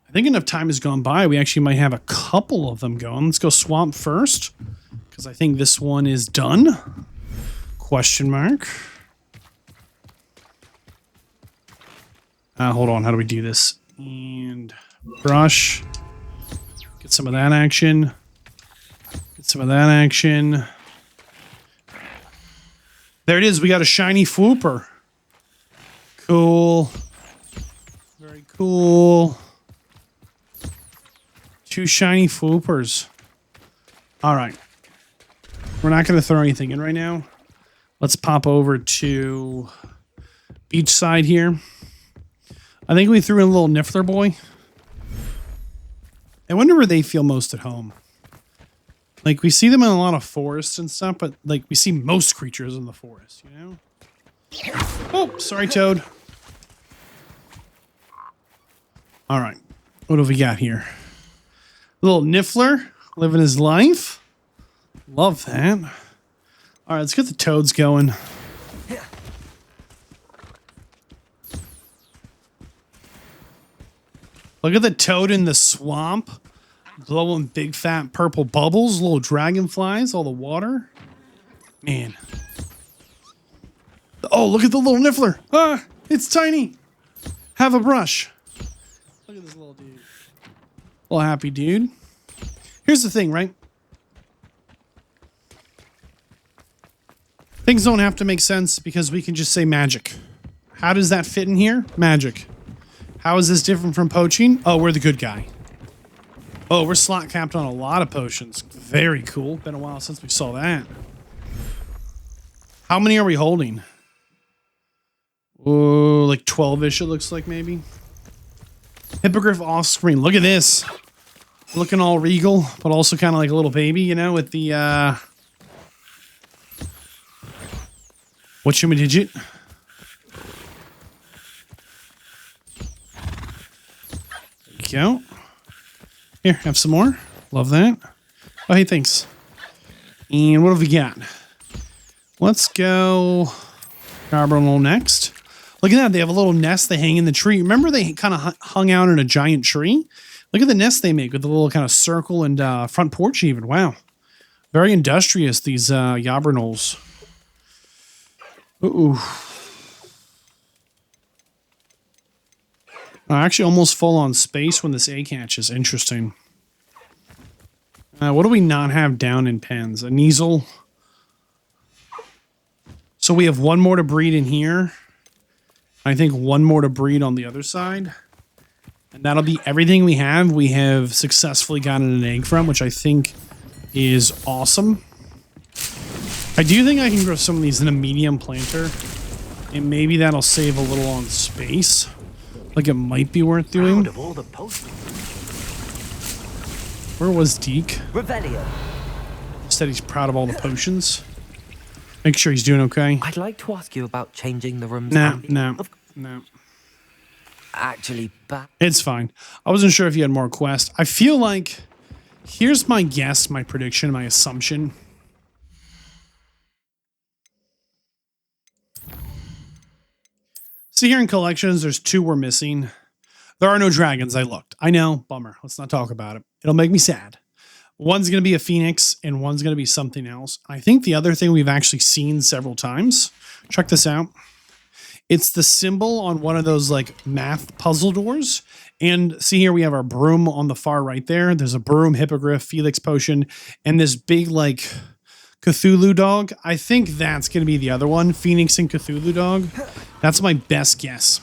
I think enough time has gone by. We actually might have a couple of them going. Let's go swamp first, because I think this one is done. Question mark. Hold on. How do we do this? And brush. Get some of that action. Get some of that action. There it is. We got a shiny Fwooper. Cool. Very cool. 2 shiny Fwoopers. All right. We're not going to throw anything in right now. Let's pop over to beachside here. I think we threw in a little Niffler boy. I wonder where they feel most at home. Like, we see them in a lot of forests and stuff, but, like, we see most creatures in the forest, you know? Oh, sorry, Toad. All right. What have we got here? Little Niffler living his life. Love that. All right, let's get the toads going. Look at the toad in the swamp. Blowing big fat purple bubbles, little dragonflies, all the water. Man. Oh, look at the little Niffler. Ah, it's tiny. Have a brush. Look at this little dude. Little happy dude. Here's the thing, right? Things don't have to make sense because we can just say magic. How does that fit in here? Magic. How is this different from poaching? Oh, we're the good guy. Oh, we're slot capped on a lot of potions. Very cool. Been a while since we saw that. How many are we holding? Oh, like 12-ish it looks like maybe. Hippogriff off screen. Look at this. Looking all regal, but also kind of like a little baby, you know, with the whatchamajigit. There you go. Here, have some more. Love that. Oh, hey, thanks. And what have we got? Let's go Carbonal next. Look at that. They have a little nest they hang in the tree. Remember they kind of hung out in a giant tree? Look at the nest they make with the little kind of circle and front porch even. Wow. Very industrious, these Yabranols. Ooh. Actually almost full on space when this egg hatches. Interesting. What do we not have down in pens? A Kneasel. So we have one more to breed in here. I think one more to breed on the other side. And that'll be everything we have. We have successfully gotten an egg from, which I think is awesome. I do think I can grow some of these in a medium planter. And maybe that'll save a little on space. Like it might be worth doing. Where was Deke? Revelio. Said he's proud of all the potions. Make sure he's doing okay. I'd like to ask you about changing the rooms. No. Actually, it's fine. I wasn't sure if you had more quests. I feel like, here's my guess, my prediction, my assumption. See here in collections, there's 2 we're missing. There are no dragons, I looked. I know, bummer. Let's not talk about it. It'll make me sad. One's going to be a phoenix, and one's going to be something else. I think the other thing we've actually seen several times, check this out. It's the symbol on one of those like math puzzle doors. And see here, we have our broom on the far right there. There's a broom, hippogriff, felix potion, and this big like Cthulhu Dog. I think that's going to be the other one. Phoenix and Cthulhu Dog. That's my best guess.